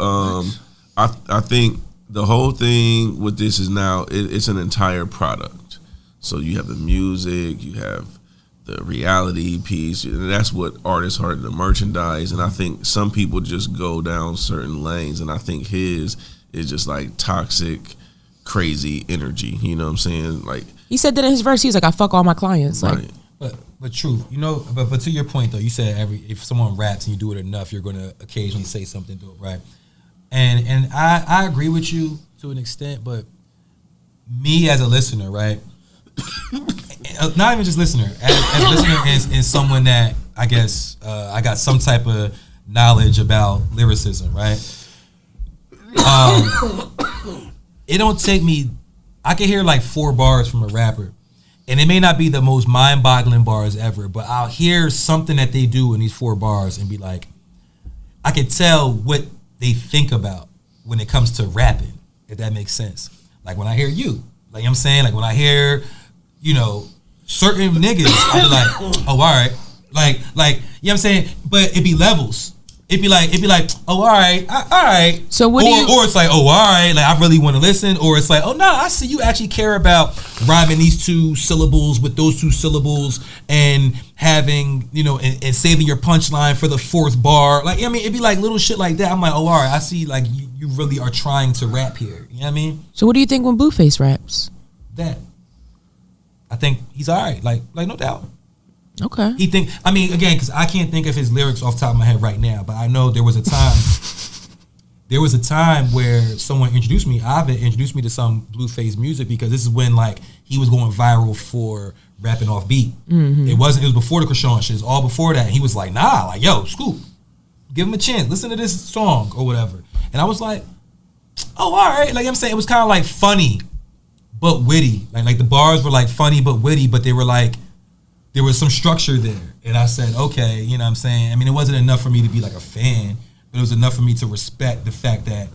I think the whole thing with this is now it's an entire product. So you have the music, you have the reality piece, and that's what artists are, the merchandise. And I think some people just go down certain lanes, and I think his is just like toxic, crazy energy. You know what I'm saying? Like, he said that in his verse. He was like, I fuck all my clients. Like, right. But true, you know. But to your point though, you said if someone raps and you do it enough, you're going to occasionally say something dope, right? And I agree with you to an extent, but me as a listener, right? Not even just listener, as a listener and someone that I guess I got some type of knowledge about lyricism, right? It don't take me. I can hear like 4 bars from a rapper, and it may not be the most mind-boggling bars ever, but I'll hear something that they do in these 4 bars and be like, I can tell what they think about when it comes to rapping, if that makes sense. Like when I hear you, like I'm saying, like when I hear, certain niggas, I'll be like, oh, all right. Like, you know what I'm saying? But it be levels. It'd be like, oh, all right. So what or it's like, oh, all right, like I really want to listen. Or it's like, oh no, I see you actually care about rhyming these 2 syllables with those 2 syllables and having, and saving your punchline for the 4th bar. Like, I mean, it'd be like little shit like that. I'm like, oh, all right, I see, like you really are trying to rap here. You know what I mean? So what do you think when Blueface raps? That. I think he's all right. Like no doubt. Okay. Again, because I can't think of his lyrics off the top of my head right now, but I know there was a time where someone introduced me, Ovid introduced me to some Blueface music, because this is when like he was going viral for rapping off beat. Mm-hmm. It was before the Chrisean shit. It was all before that. And he was like, nah, like, yo, Scoop, give him a chance. Listen to this song or whatever. And I was like, oh, all right. Like I'm saying, it was kind of like funny, but witty. Like the bars were like funny, but witty, but they were like, there was some structure there. And I said, okay, you know what I'm saying? I mean, it wasn't enough for me to be like a fan, but it was enough for me to respect the fact that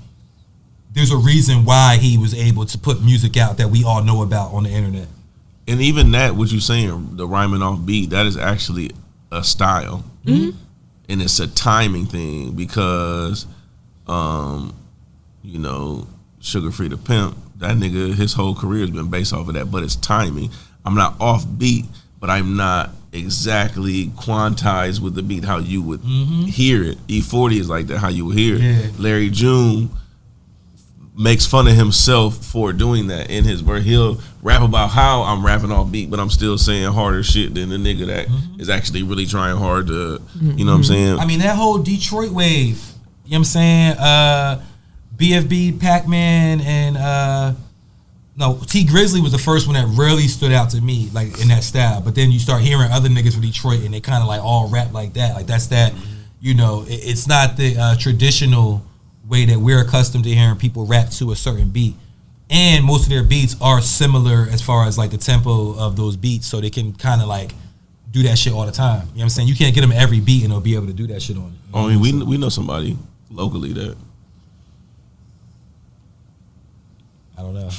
there's a reason why he was able to put music out that we all know about on the internet. And even that, what you're saying, the rhyming off beat, that is actually a style. Mm-hmm. And it's a timing thing because, Sugar Free the Pimp, that nigga, his whole career has been based off of that, but it's timing. I'm not off beat, but I'm not exactly quantized with the beat how you would hear it. E40 is like that, how you would hear it. Yeah. Larry June makes fun of himself for doing that in his verse. He'll rap about how I'm rapping off beat, but I'm still saying harder shit than the nigga that is actually really trying hard to, you know what I'm saying? I mean, that whole Detroit wave, you know what I'm saying? BFB, Pac-Man, and T Grizzly was the first one that really stood out to me, like in that style. But then you start hearing other niggas from Detroit, and they kind of like all rap like that. Like that's that, it's not the traditional way that we're accustomed to hearing people rap to a certain beat. And most of their beats are similar as far as like the tempo of those beats, so they can kind of like do that shit all the time. You know what I'm saying? You can't get them every beat and they'll be able to do that shit on it. I mean, we know somebody locally that. I don't know.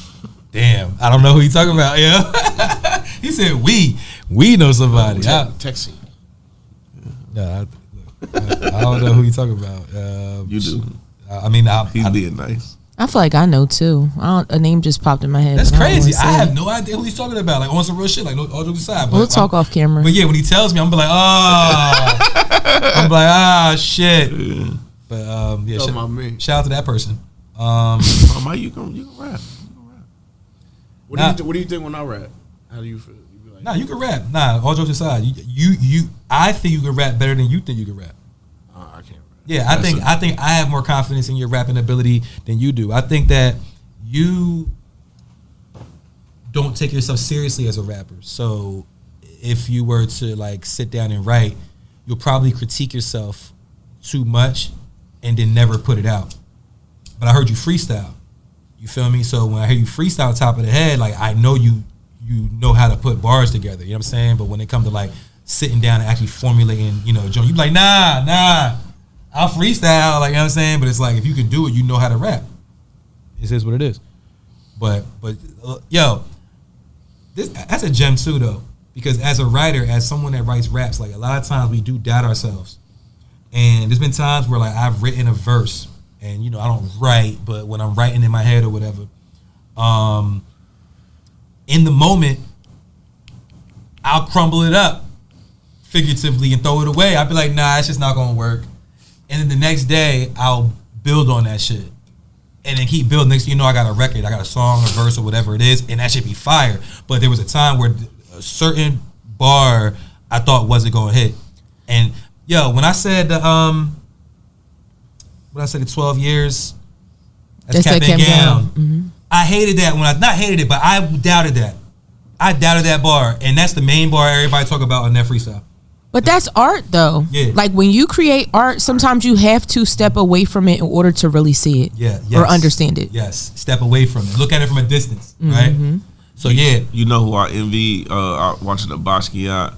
Damn, I don't know who you talking about, yeah. He said we know somebody. Texting. No, I don't know who you talking about. You do. I mean, he's being nice. I feel like I know too. A name just popped in my head. That's crazy. I have no idea who he's talking about. Like on some real shit. Like no, all jokes aside. We'll talk off camera. But yeah, when he tells me, I'm be like, shit. Yeah. But yeah, shout out to that person. Mike, you can rap. What do you think when I rap? How do you feel? You be like, nah, you can rap. Nah, all jokes aside, I think you can rap better than you think you can rap. I can't rap. Yeah, I think I have more confidence in your rapping ability than you do. I think that you don't take yourself seriously as a rapper. So if you were to like sit down and write, you'll probably critique yourself too much and then never put it out. But I heard you freestyle. You feel me? So when I hear you freestyle top of the head, like I know you know how to put bars together. You know what I'm saying? But when it comes to like sitting down and actually formulating, Joan, you be like, nah, I'll freestyle. Like, you know what I'm saying? But it's like, if you can do it, you know how to rap. It is what it is. But that's a gem too, though. Because as a writer, as someone that writes raps, like a lot of times we do doubt ourselves. And there's been times where like I've written a verse and, I don't write, but when I'm writing in my head or whatever, in the moment, I'll crumble it up figuratively and throw it away. I'll be like, nah, it's just not going to work. And then the next day, I'll build on that shit. And then keep building. Next thing you know, I got a record, I got a song, a verse, or whatever it is, and that should be fire. But there was a time where a certain bar I thought wasn't going to hit. And, when I said the 12 years, that's kept me down. Mm-hmm. I hated that not hated it, but I doubted that. I doubted that bar, and that's the main bar everybody talk about on that freestyle. But that's art, though. Yeah. Like when you create art, sometimes you have to step away from it in order to really see it. Yeah. Yes. Or understand it. Yes. Step away from it. Look at it from a distance, right? So yeah. You know who I envy? Watching the Basquiat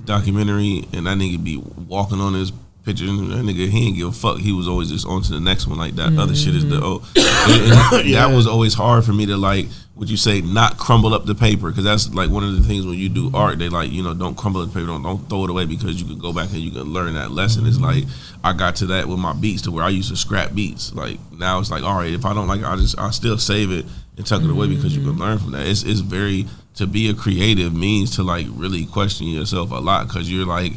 documentary, and that nigga be walking on his picture, and that nigga, he ain't give a fuck. He was always just on to the next one. Like that other shit is the that was always hard for me to, like, would you say, not crumble up the paper, because that's like one of the things when you do art, they like, don't crumble up the paper, don't throw it away, because you can go back and you can learn that lesson. It's like I got to that with my beats, to where I used to scrap beats. Like now it's like, all right, if I don't like it, I still save it and tuck it away, because you can learn from that. It's very, to be a creative means to like really question yourself a lot, because you're like,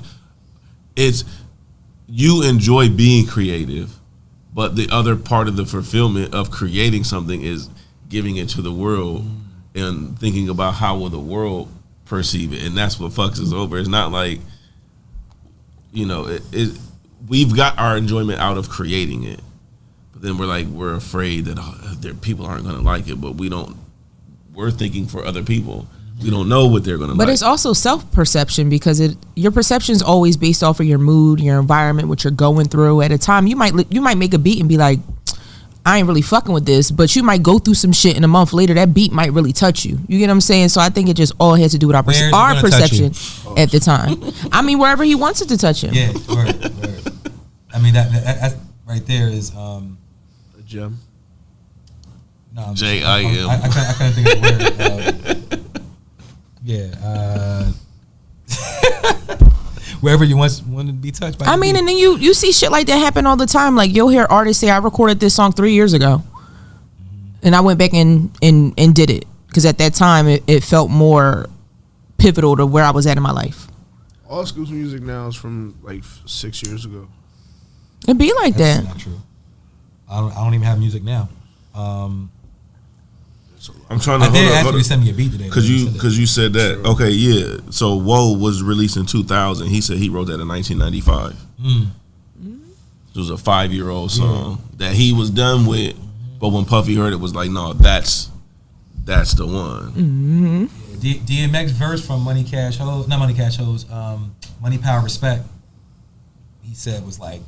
you enjoy being creative, but the other part of the fulfillment of creating something is giving it to the world and thinking about how will the world perceive it, and that's what fucks us over. It's not like, we've got our enjoyment out of creating it, but then we're afraid that people aren't going to like it, but we're thinking for other people. We don't know what they're going to like. But it's also self-perception, because your perception is always based off of your mood, your environment, what you're going through at a time. You might make a beat and be like, I ain't really fucking with this, but you might go through some shit, and a month later that beat might really touch you. You get what I'm saying? So I think it just all has to do with our perception at the time. I mean, wherever he wants it to touch him. Yeah, word. I mean, that right there is a gem. No, J-I-M. I couldn't think of the word. Wherever you want to be touched by. I mean, and then you see shit like that happen all the time. Like you'll hear artists say, I recorded this song 3 years ago, and I went back and did it, because at that time it felt more pivotal to where I was at in my life. All School's music now is from like 6 years ago. It'd be like That's that. not true. I don't even have music now. I'm trying to. I did ask you to send me a beat today. Because you said that. Sure. Okay, yeah. So Whoa was released in 2000. He said he wrote that in 1995. It was a 5-year-old song that he was done with, but when Puffy heard it, was like, no, that's the one. DMX verse from Money Cash Hoes, Money Power Respect. He said was like,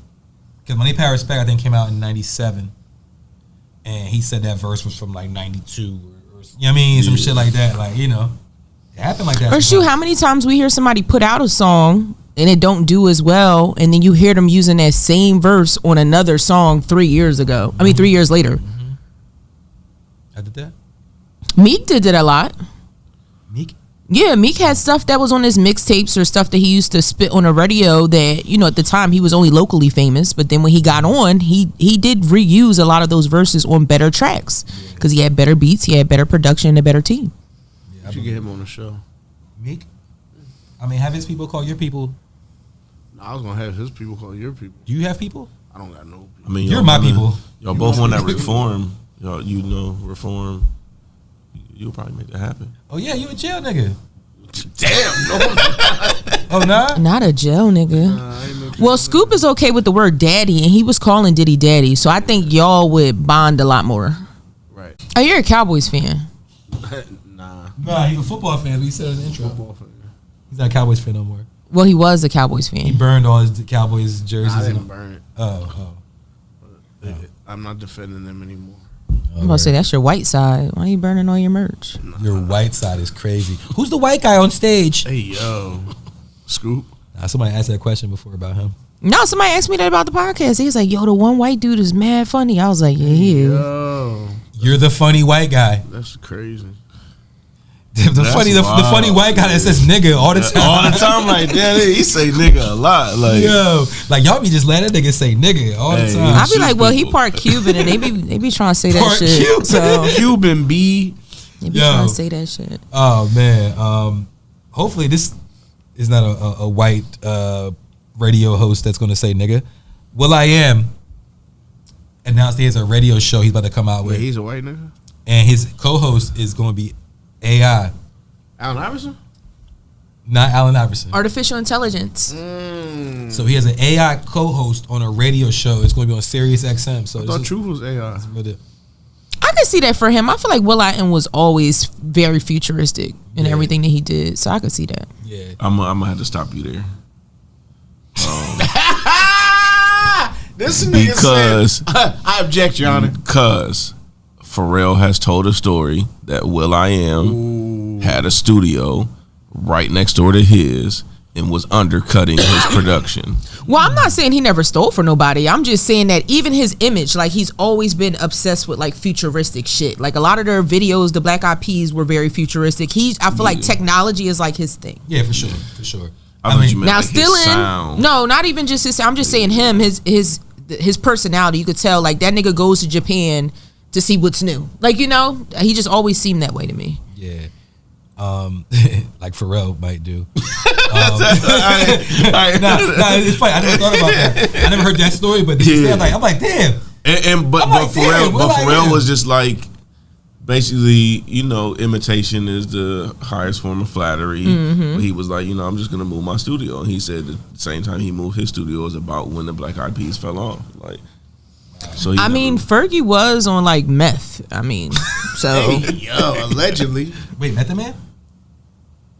because Money Power Respect I think came out in 97. And he said that verse was from like 92 or you know what I mean? Some shit like that. Like, it happened like that. Or shoot, how many times we hear somebody put out a song and it don't do as well, and then you hear them using that same verse on another song 3 years ago. I mean, 3 years later. I did that? Meek did it a lot. Meek? Yeah, Meek had stuff that was on his mixtapes or stuff that he used to spit on the radio that, at the time he was only locally famous. But then when he got on, he did reuse a lot of those verses on better tracks, because he had better beats, he had better production, and a better team. Yeah, you should get him on the show. Meek? I mean, have his people call your people. No, I was going to have his people call your people. Do you have people? I don't got no people. I mean, you're my people. Y'all both want that reform. Reform. You'll probably make that happen. Oh yeah, you a jail nigga. Damn, no. Oh nah? Not a jail nigga. Well, Scoop is okay with the word daddy, and he was calling Diddy daddy, so I think y'all would bond a lot more. Right. Oh, you're a Cowboys fan. Nah, he's a football fan, but he said in the intro. He's not a Cowboys fan no more. Well, he was a Cowboys fan. He burned all his Cowboys jerseys. I didn't burn it. Oh. I'm not defending them anymore. I'm about to say, that's your white side. Why are you burning all your merch? Your white side is crazy. Who's the white guy on stage? Hey, yo. Scoop. Somebody asked that question before about him. No, somebody asked me that about the podcast. He was like, yo, the one white dude is mad funny. I was like, yeah, he is. Yo. You're the funny white guy. That's crazy. The funny white guy that says nigga all the time. All the time, like that. He say nigga a lot. Like, yo, like y'all be just letting that nigga say nigga all the time. I be like, well, he part Cuban, and they be trying to say that shit. Cuban. So Cuban B. They be trying to say that shit. Oh man. Hopefully this is not a white radio host that's gonna say nigga. will.i.am announced he has a radio show he's about to come out with. Wait, he's a white nigga? And his co-host is gonna be AI. Allen Iverson? Not Allen Iverson. Artificial intelligence. So he has an AI co-host on a radio show. It's going to be on Sirius XM. So I thought Truth was AI. I can see that for him. I feel like will.i.am was always very futuristic in everything that he did. So I could see that. Yeah. Yeah. I'm gonna have to stop you there. This nigga Because said, I object, Your Honor. Because Pharrell has told a story that will.i.am had a studio right next door to his and was undercutting his production. Well, I'm not saying he never stole for nobody. I'm just saying that even his image, like he's always been obsessed with like futuristic shit. Like a lot of their videos, the Black Eyed Peas were very futuristic. I feel like technology is like his thing. Yeah, for sure. I mean, you meant now like still his sound. no, not even just his. I'm just saying him, his personality. You could tell like that nigga goes to Japan to see what's new. Like, you know, he just always seemed that way to me. Yeah. Like Pharrell might do. It's funny. I never thought about that. I never heard that story, but I'm like, damn. But Pharrell was just like, basically, you know, imitation is the highest form of flattery. Mm-hmm. But he was like, you know, I'm just gonna move my studio. And he said at the same time he moved his studio was about when the Black Eyed Peas fell off. Like, so I mean, Fergie was on like meth. I mean, so Allegedly. Wait, Method Man?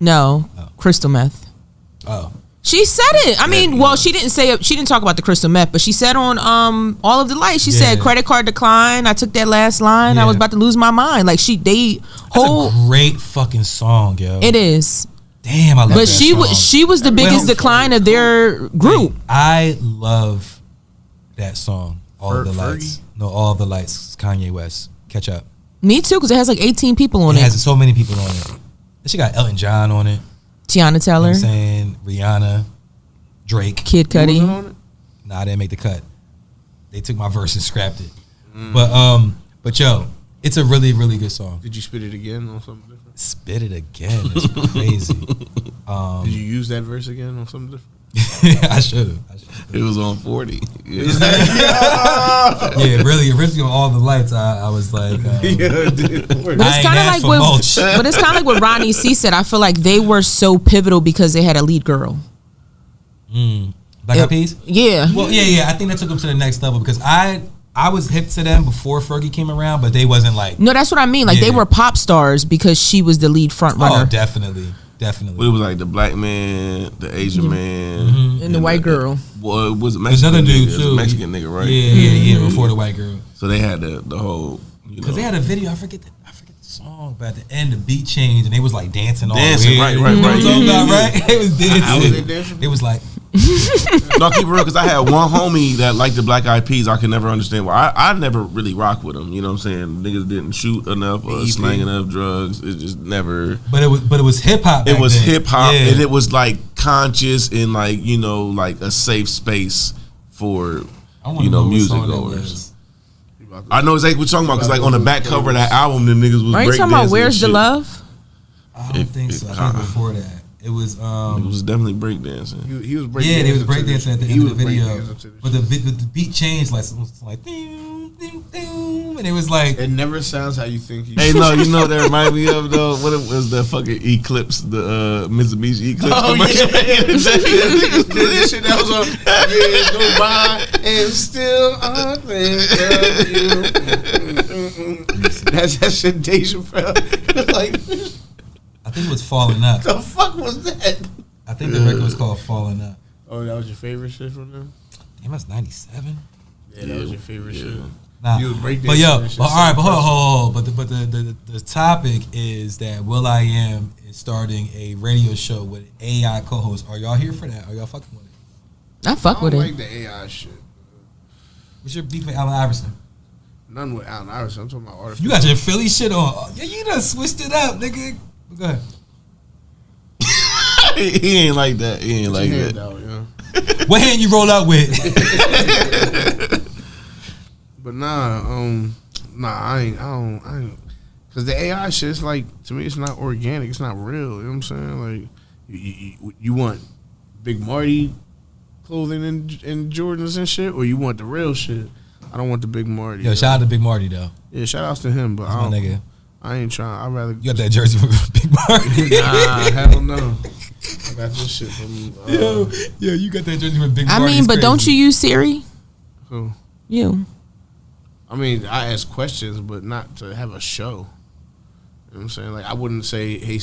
No, crystal meth. Oh. She said it. I mean, well, she didn't say it. She didn't talk about the crystal meth, but she said on All of the Lights. She said credit card decline. I took that last line. I was about to lose my mind. Like That's a great fucking song, yo. It is. Damn, I love that song. But she was the biggest decline of their group. I love that song. All of the Lights. No, All of the Lights. Kanye West. Catch up. Me too, because it has like 18 people on it. It has so many people on it. She got Elton John on it. Tiana Teller. You know what I'm saying? Rihanna. Drake. Kid Cudi. Nah, I didn't make the cut. They took my verse and scrapped it. But yo, it's a really, really good song. Did you spit it again on something different? Spit it again. It's crazy. Did you use that verse again on something different? I should have. It was on 40. Yeah, really. Originally on All the Lights, I was like, but it's kind of like what Ronnie C said. I feel like they were so pivotal because they had a lead girl. Black Eyed Peas? Yeah. Well, yeah. I think that took them to the next level because I was hip to them before Fergie came around, but they wasn't like. No, that's what I mean. Like they were pop stars because she was the lead front runner. Oh, definitely. Well, it was like the black man, the Asian man, and the white girl. Well, it was a Mexican another dude nigga. too. A Mexican nigga, right? Yeah. Before the white girl. So they had the whole. Because they had a video. I forget the song, but at the end the beat changed and they was like dancing all weird. Right. You know what I'm talking about, right? They was dancing. How was they dancing? It was like. No, keep it real, because I had one homie that liked the Black Eyed Peas. I could never understand why. I never really rock with them. You know what I'm saying? Niggas didn't shoot enough or slang enough drugs. It just never. But it was hip hop. It was hip hop, and it was like conscious and like, you know, like a safe space for, you know, music goers. I know exactly what you're talking about, because like on the back cover of that album, the niggas was breakdancing. Are you talking about Where's the Love? I don't think so. I think before that. It was definitely breakdancing. He was breakdancing. Yeah, they was breakdancing at the end of the video. But the beat changed like ding, ding, ding, and it was like it never sounds how you think. Hey, no, you know what that remind me of though? What it was, the fucking Eclipse, the Mitsubishi Eclipse. Oh yeah, this shit that was on. Years go by and still I think of you. That's that shit, Deja Chappelle. Like. I think it was Falling Up. The fuck was that? I think the record was called Falling Up. Oh, that was your favorite shit from them? Damn, that's 97. Yeah, that was your favorite shit. Nah, but yo, but all right, but hold. But the topic is that will.i.am is starting a radio show with AI co-hosts. Are y'all here for that? Are y'all fucking with it? I fuck with it. I like the AI shit. What's your beef with Allen Iverson? None with Allen Iverson. I'm talking about artificial. You got your Philly shit on. Yeah, you done switched it up, nigga. Go ahead. He ain't like that. He ain't like that. Out, yeah. What hand you roll out with? But I ain't. Cause the AI shit is like, to me, it's not organic. It's not real. You know what I'm saying? Like, you want Big Marty clothing and Jordans and shit, or you want the real shit? I don't want the Big Marty. Yo, shout out to Big Marty though. Yeah, shout outs to him, but that's my nigga. I ain't trying. I'd rather. You got that jersey from Big Marty? Nah, hell no. I got this shit from. Yo, you got that jersey from Big Marty. I mean, but crazy. Don't you use Siri? Who? You. I mean, I ask questions, but not to have a show. You know what I'm saying? Like, I wouldn't say, hey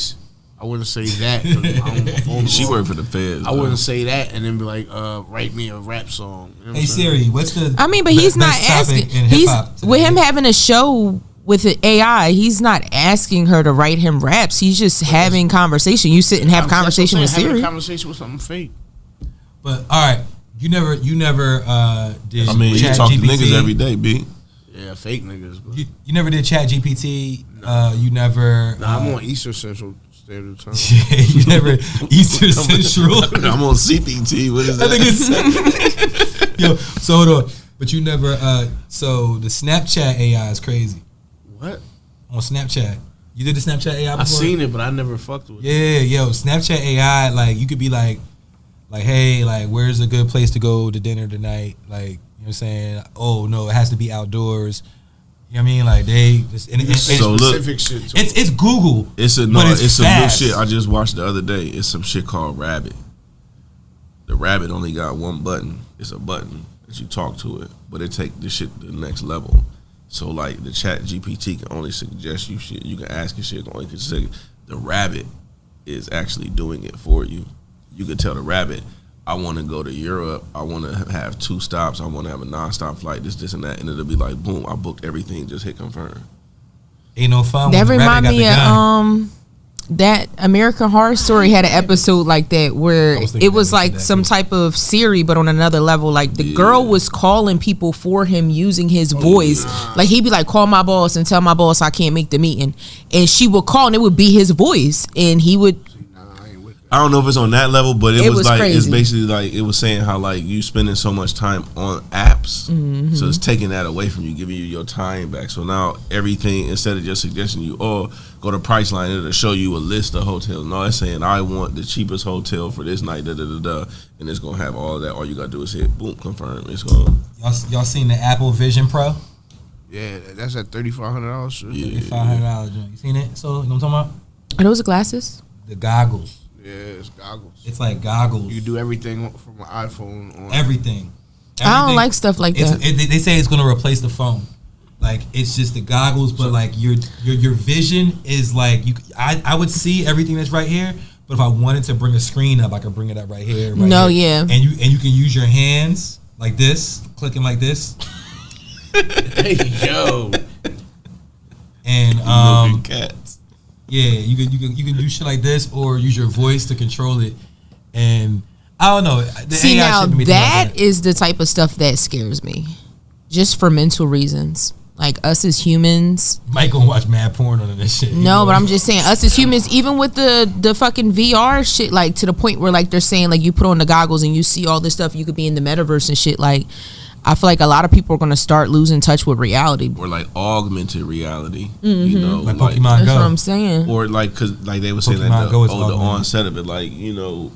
I wouldn't say that. 'Cause I don't phone She call. worked for the feds. I wouldn't say that and then be like, write me a rap song. You know what Hey I'm saying? Siri, what's the? I mean, but he's not best topic asking. in He's hip-hop today? with him having a show with the AI. He's not asking her to write him raps. He's just having conversation. You sit and have conversation with Having Siri. a conversation with something fake. But all right, you never did. I mean, you Chat talk to GPT? niggas every day, B. Yeah, fake niggas. But You never did Chat GPT. You never. nah, I'm on Eastern Central Standard Time. You never Eastern Central. I'm on CPT. What is I that? think it's yo. So hold on, but you never. So the Snapchat AI is crazy. What? On Snapchat, you did the Snapchat AI before? I seen it, but I never fucked with it. Yeah, yo, Snapchat AI, like you could be like, hey, like where's a good place to go to dinner tonight? Like, you know what I'm saying? Oh no, it has to be outdoors. You know what I mean? Like they just So look, specific shit. To it's Google. It's but it's some new fast. shit I just watched the other day. It's some shit called Rabbit. The Rabbit only got one button. It's a button that you talk to it, but it take this shit to the next level. So like the Chat GPT can only suggest you shit. You can ask it shit. It only can say the Rabbit is actually doing it for you. You could tell the Rabbit, I want to go to Europe. I want to have 2 stops. I want to have a nonstop flight. This, and that, and it'll be like, boom! I booked everything. Just hit confirm. Ain't no fun. That when the rabbit remind got me the gun. of that American Horror Story had an episode like that where I was thinking it was that was like that some too. type of Siri, but on another level. Like the girl was calling people for him using his voice. Like he'd be like, "Call my boss and tell my boss I can't make the meeting," and she would call and it would be his voice, and he would. I don't know if it's on that level, but it was like crazy. it's basically like it was saying how like you spending so much time on apps, so it's taking that away from you, giving you your time back. So now everything, instead of just suggesting you, go to Priceline, it'll show you a list of hotels. No, it's saying I want the cheapest hotel for this night, and it's gonna have all of that. All you gotta do is hit boom, confirm. It's gonna. Y'all seen the Apple Vision Pro? Yeah, that's at $3,500. Yeah. $500 joint. You seen it? So you know what I'm talking about? Are those glasses? The goggles. Yeah, it's goggles. It's like goggles. You can do everything from an iPhone on. Everything. I don't like stuff like that. They say it's going to replace the phone. Like it's just the goggles, but like your vision is like I would see everything that's right here. But if I wanted to bring a screen up, I could bring it up right here. Right here. Yeah. And you can use your hands like this, clicking like this. Hey, yo. And Cats. yeah, you can do shit like this or use your voice to control it. And I don't know. See, AI now shouldn't be that like is the type of stuff that scares me, just for mental reasons. Like us as humans. Mike gonna watch mad porn on this shit. No, but I'm just saying, us as humans, even with the fucking VR shit, like to the point where like they're saying like you put on the goggles and you see all this stuff, you could be in the metaverse and shit. Like, I feel like a lot of people are gonna start losing touch with reality. Or like augmented reality, you know, like Pokemon That's Go. what I'm saying. or like because like they were saying Pokemon that Go is the augmented. onset of it, like you know,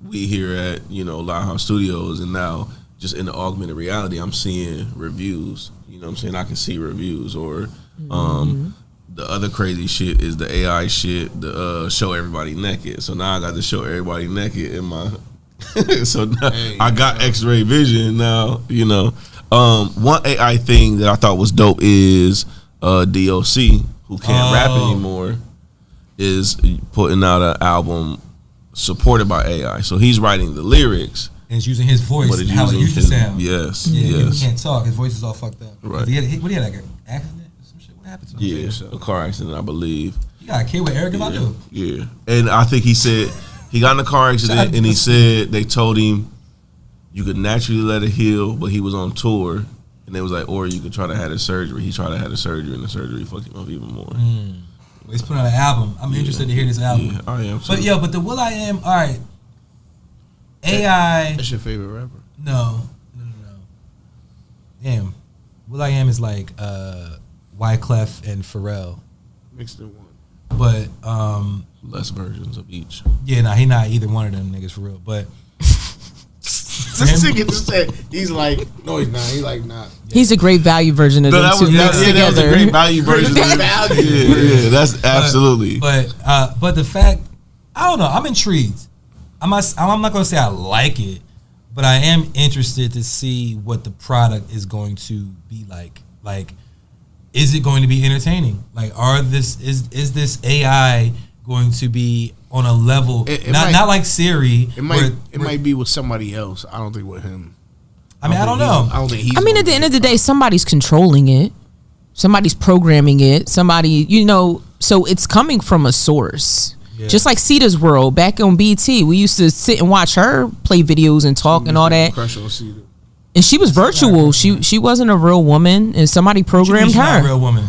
we here at Lighthouse Studios, and now just in the augmented reality, I'm seeing reviews. You know what I'm saying? I can see reviews, or the other crazy shit is the AI shit, the show everybody naked. So now I got to show everybody naked in my. So now I got X-ray vision now. One AI thing that I thought was dope is DOC, who can't rap anymore, is putting out an album supported by AI. So he's writing the lyrics. And it's using his voice, But it's how it using used to his- sound. yes, Yeah, yes. he can't talk. His voice is all fucked up. Right. He had like an accident or some shit. What happened to him? Yeah, a car accident, I believe. He got a kid with Eric Badu. Yeah. And I think he said he got in a car accident and he said they told him you could naturally let it heal, but he was on tour and they was like, or you could try to have the surgery. He tried to have the surgery and the surgery fucked him up even more. Well, he's putting out an album. I'm interested to hear this album. Yeah, I am too. But but the will.i.am, all right. AI. That's your favorite rapper? No. Damn. will.i.am is like Wyclef and Pharrell. Mixed in one. But Less versions of each. yeah, nah, he not either one of them niggas for real. But This nigga just said he's like, no, he's not. He's like, nah. He's a great value version of them two mixed that was a together. great value version. Great value. Yeah, that's absolutely. But the fact, I don't know. I'm intrigued. I'm not gonna say I like it, but I am interested to see what the product is going to be like. Like, is it going to be entertaining? Like, is this AI going to be on a level not like Siri. It might be with somebody else. I don't think with him. I mean, I don't know. I don't think he's. I mean, at the end of the day, somebody's controlling it. Somebody's programming it. Somebody, so it's coming from a source. Yeah. Just like Ceda's World back on BT, we used to sit and watch her play videos and talk and all that. Crush on Ceda. And she was virtual. She wasn't a real woman, and somebody programmed her. Not a real woman.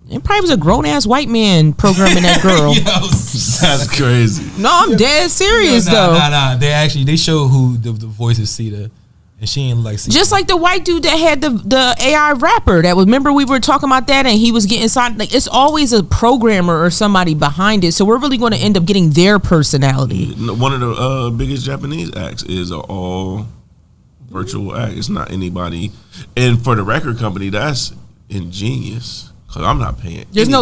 It probably was a grown ass white man programming that girl. That's crazy. No, I'm dead serious though. Nah. They showed who the voice is Ceda, and she ain't like Ceda. Just like the white dude that had the AI rapper that was. Remember we were talking about that, and he was getting signed. Like it's always a programmer or somebody behind it. So we're really going to end up getting their personality. One of the biggest Japanese acts is an all virtual act. It's not anybody, and for the record company, that's ingenious. Cause I'm not paying. There's no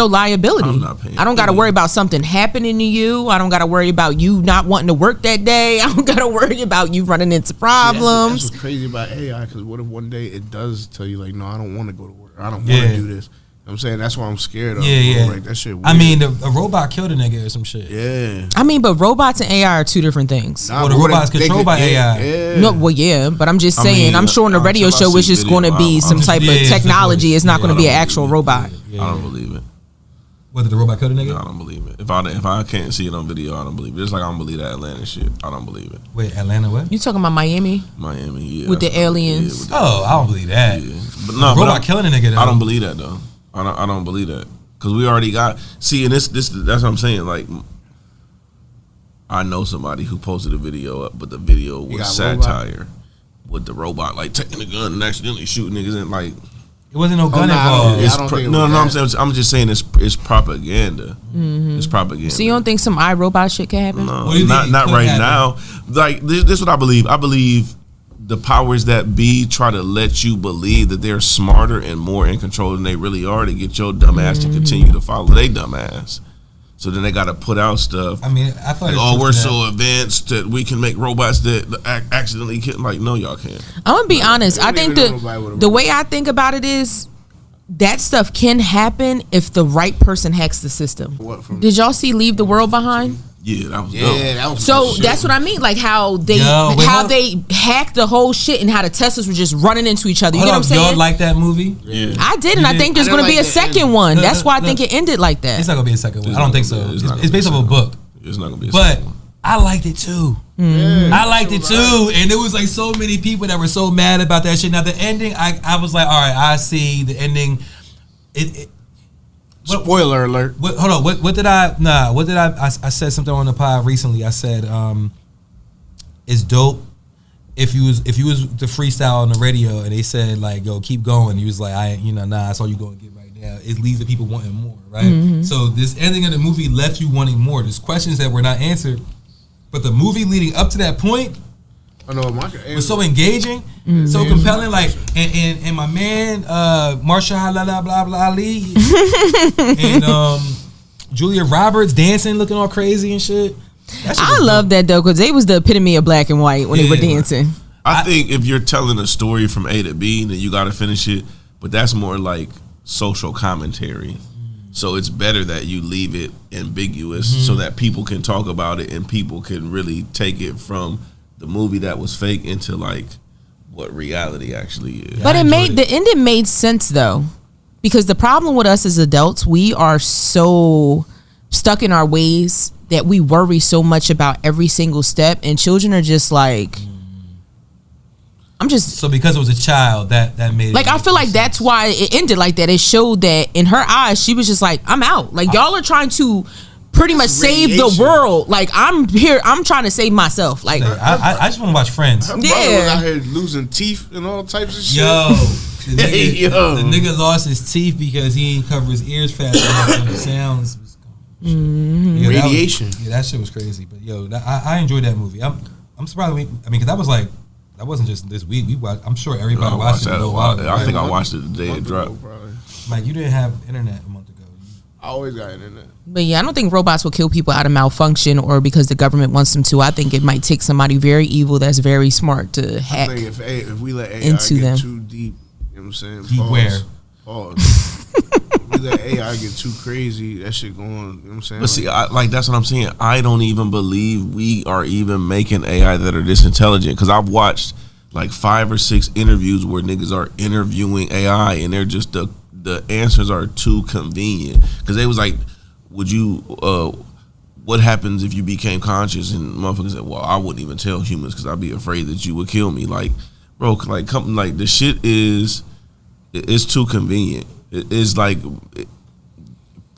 liability. I'm not paying. I don't got to worry about something happening to you. I don't got to worry about you not wanting to work that day. I don't got to worry about you running into problems. That's what's crazy about AI. Because what if one day it does tell you like, no, I don't want to go to work. I don't want to do this. I'm saying that's why I'm scared of. Yeah. Like, that shit weird. I mean, a robot killed a nigga or some shit. Yeah. I mean, but robots and AI are two different things. Well, the robot's controlled by AI. Yeah. No, well, yeah, but I'm just saying. I'm sure on the radio show it's just going to be some type of technology. It's not going to be an actual robot. I don't believe it. Whether the robot killed a nigga? No, I don't believe it. If I can't see it on video, I don't believe it. Just like I don't believe that Atlanta shit. I don't believe it. Wait, Atlanta what? You talking about Miami? Miami, yeah. With the aliens? I don't believe that. Yeah. But no, robot killing a nigga though. I don't believe that though. I don't believe that. Because we already got... See, and this that's what I'm saying. Like, I know somebody who posted a video up, but the video was satire with the robot, like, taking a gun and accidentally shooting niggas in, like... It wasn't no gun involved. I'm just saying it's propaganda. Mm-hmm. It's propaganda. So you don't think some iRobot shit can happen? No, not right now. Like, this is what I believe. I believe... the powers that be try to let you believe that they're smarter and more in control than they really are to get your dumb ass to continue to follow their dumb ass. So then they got to put out stuff. I mean, I thought like, we're so advanced that we can make robots that accidentally kill. Like, no, y'all can't. I'm gonna be honest. I think the way I think about it is that stuff can happen if the right person hacks the system. Did y'all see Leave the World Behind? Yeah, that was dope. That was so that's what I mean, like how they they hacked the whole shit and how the Teslas were just running into each other. You know what I'm saying? Y'all like that movie? Yeah, I did, and I think there's going to be a second one. That's why I think it ended like that. It's not going to be a second one. I don't think so. It's based off a book. It's not going to be. But I liked it too. Yeah, I liked it too, and there was like so many people that were so mad about that shit. Now the ending, I was like, all right, I see the ending. Spoiler alert. Hold on. What did I said something on the pod recently. I said, it's dope if you was to freestyle on the radio and they said like, yo, keep going. He was like, that's all you gonna get right now. It leaves the people wanting more, right? Mm-hmm. So this ending of the movie left you wanting more. There's questions that were not answered, but the movie leading up to that point was so engaging, so compelling. Like, and my man, Mahershala Ali, and Julia Roberts dancing, looking all crazy and shit. I love that though, because they was the epitome of black and white when they were dancing. I think if you're telling a story from A to B, then you got to finish it. But that's more like social commentary. So it's better that you leave it ambiguous so that people can talk about it and people can really take it from the movie that was fake into like what reality actually is. But the ending made sense though, because the problem with us as adults, we are so stuck in our ways that we worry so much about every single step, and children are just like, so because it was a child that made it like, I feel like that's why it ended like that. It showed that in her eyes she was just like, I'm out. Like, y'all are trying to pretty much save the world. Like, I'm here, I'm trying to save myself. Like, I just want to watch Friends. Her brother was out here losing teeth and all types of shit. The nigga lost his teeth because he didn't cover his ears fast enough, and the sounds was radiation. That shit was crazy. But I enjoyed that movie. I'm surprised because that was like, that wasn't just this week. I'm sure everybody watched it. I think I watched it the day it dropped. Mike, you didn't have internet a month ago. I always got internet. But I don't think robots will kill people out of malfunction or because the government wants them to. I think it might take somebody very evil that's very smart to hack. I think if we let AI into get them too deep, you know what I'm saying? Deep where? Pause. that AI get too crazy, that shit going. You know what I'm saying? But see, that's what I'm saying. I don't even believe we are even making AI that are this intelligent. Because I've watched like 5 or 6 interviews where niggas are interviewing AI, and they're just the answers are too convenient. Because they was like, would you? What happens if you became conscious? And motherfuckers said, well, I wouldn't even tell humans because I'd be afraid that you would kill me. Like, bro, like the shit is, it's too convenient. It's like,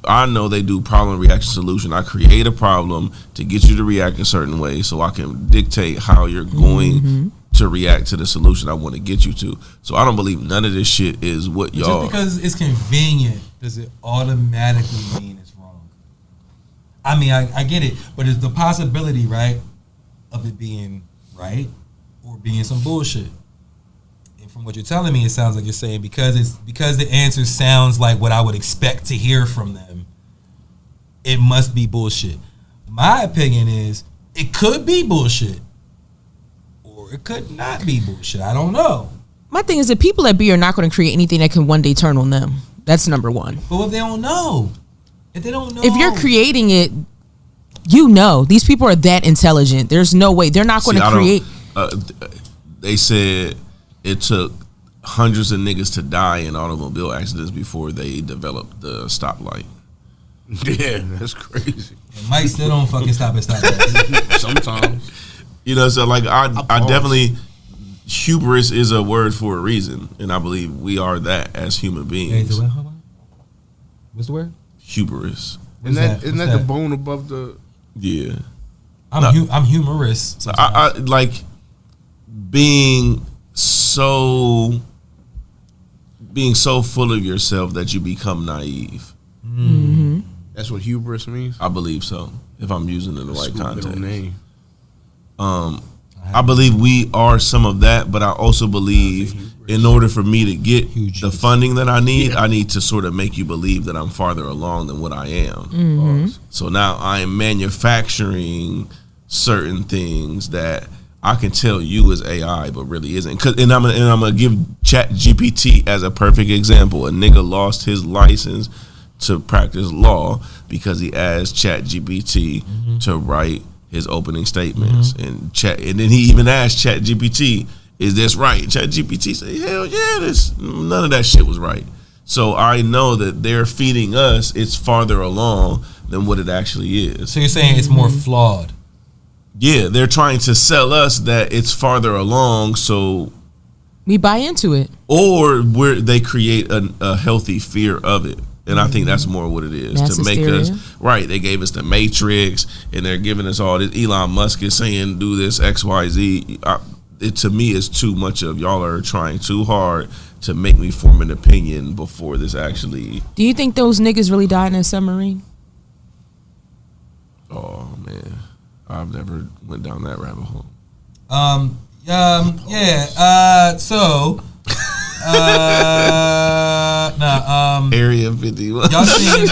I know they do problem reaction solution. I create a problem to get you to react a certain way so I can dictate how you're going to react to the solution I want to get you to. So I don't believe none of this shit is what y'all. Just because it's convenient, does it automatically mean it's wrong? I mean, I get it, but it's the possibility, right, of it being right or being some bullshit. And from what you're telling me, it sounds like you're saying because the answer sounds like what I would expect to hear from them, it must be bullshit. My opinion is it could be bullshit, or it could not be bullshit. I don't know. My thing is that people at B are not going to create anything that can one day turn on them. That's number one. But if they don't know, if they don't know, if you're creating it, you know these people are that intelligent. There's no way they're not going to create. They said it took hundreds of niggas to die in automobile accidents before they developed the stoplight. Yeah, that's crazy. And Mike still don't fucking stop at stoplights. Sometimes. You know, so like I definitely, hubris is a word for a reason, and I believe we are that as human beings. What's the word? Hubris. Isn't that the bone above the? Yeah. I'm humorous. So I like being so full of yourself that you become naive. Mm-hmm. That's what hubris means. I believe so. If I'm using it in the right context. Name. I believe we are some of that, but I also believe in order for me to get the funding that I need, I need to sort of make you believe that I'm farther along than what I am. Mm-hmm. So now I am manufacturing certain things that I can tell you is AI, but really isn't. And I'm gonna give Chat GPT as a perfect example. A nigga lost his license to practice law because he asked Chat GPT to write his opening statements, and then he even asked Chat GPT, "Is this right?" Chat GPT said, "Hell yeah, none of that shit was right." So I know that they're feeding us it's farther along than what it actually is. So you're saying it's more flawed? Yeah, they're trying to sell us that it's farther along, so we buy into it, or they create a healthy fear of it. And I think that's more what it is. Mass to make hysteria. us right. They gave us the Matrix, and they're giving us all this. Elon Musk is saying do this XYZ. It to me is too much of y'all are trying too hard to make me form an opinion before this actually. Do you think those niggas really died in a submarine? Oh man, I've never went down that rabbit hole. So. Area 51. Y'all seen the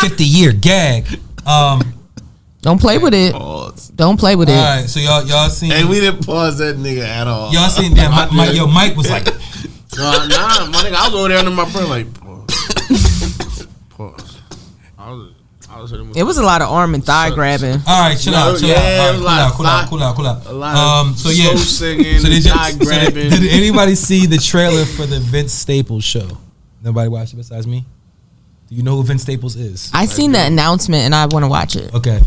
50-year gag? Don't play with it. Pause. Don't play with it. All right, so y'all seen? Hey, we didn't pause that nigga at all. Y'all seen that? Mike was like, nah, my nigga, I was over there under my breath like pause. It was a lot of arm and thigh grabbing. all right, chill out. Cool out. A lot of slow singing, thigh grabbing. Did anybody see the trailer for the Vince Staples show? Nobody watched it besides me. Do you know who Vince Staples is? I seen the announcement and I want to watch it. Okay.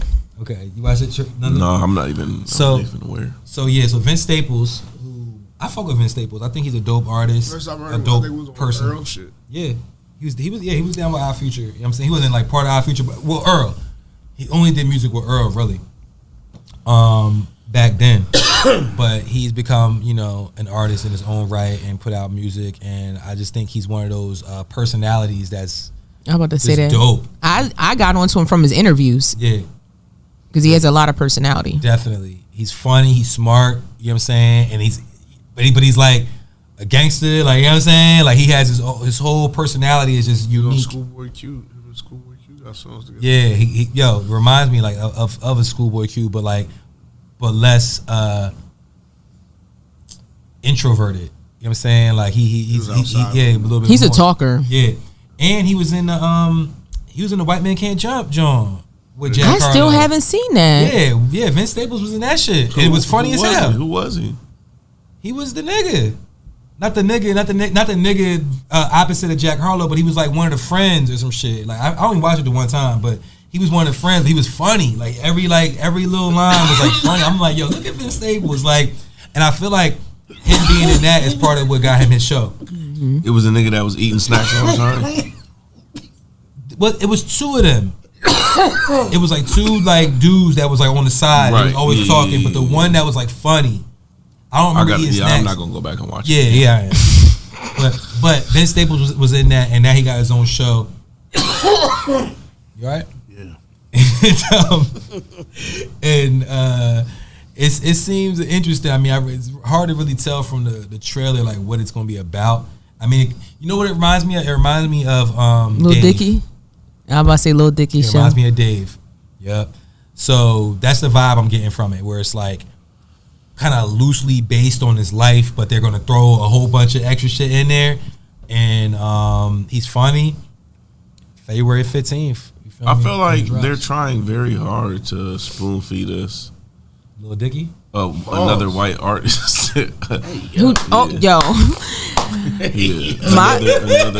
You watched it? No, I'm not even aware. So Vince Staples, who I fuck with Vince Staples. I think he's a dope artist, First time I a heard dope was person. Earl shit. Yeah. He was down with Our Future. You know what I'm saying? He wasn't like part of Our Future, but Earl. He only did music with Earl, really. Back then. But he's become, an artist in his own right and put out music, and I just think he's one of those personalities that's I'm about to say that. Dope. I got onto him from his interviews. Yeah. Because he has a lot of personality. Definitely. He's funny, he's smart, you know what I'm saying? And he's like a gangster, like, you know what I'm saying? Like, he has his whole personality is just unique. Schoolboy Q. Schoolboy Q got songs together. Yeah, he reminds me like of a Schoolboy Q, but less introverted. what I'm saying? Like he's a little bit. He's more. A talker. Yeah, and he was in the White Man Can't Jump, John. With Jack I still haven't seen that. Yeah. Vince Staples was in that shit. It was funny as hell. Who was he? He was the nigga. Not the nigga opposite of Jack Harlow, but he was like one of the friends or some shit. Like I only watched it the one time, but he was one of the friends. He was funny. Like every little line was like funny. I'm like, yo, look at Vince Staples. Like, and I feel like him being in that is part of what got him his show. It was a nigga that was eating snacks all the time. Well, it was two of them. It was like two like dudes that was like on the side. Right. He was always talking, but the one that was like funny. I don't remember eating snacks. I'm not gonna go back and watch it. Yeah, I am. but Vince Staples was in that, and now he got his own show. You alright? Yeah. It seems interesting. I mean, it's hard to really tell from the trailer like what it's gonna be about. I mean, you know what it reminds me of? It reminds me of Lil Dicky. I'm about to say Lil Dicky show. It reminds me of Dave. Yep. So that's the vibe I'm getting from it, where it's like kind of loosely based on his life, but they're gonna throw a whole bunch of extra shit in there, and he's funny. February 15th. I feel like they're trying very hard to spoon feed us. Lil Dicky? Another white artist. Yo. Another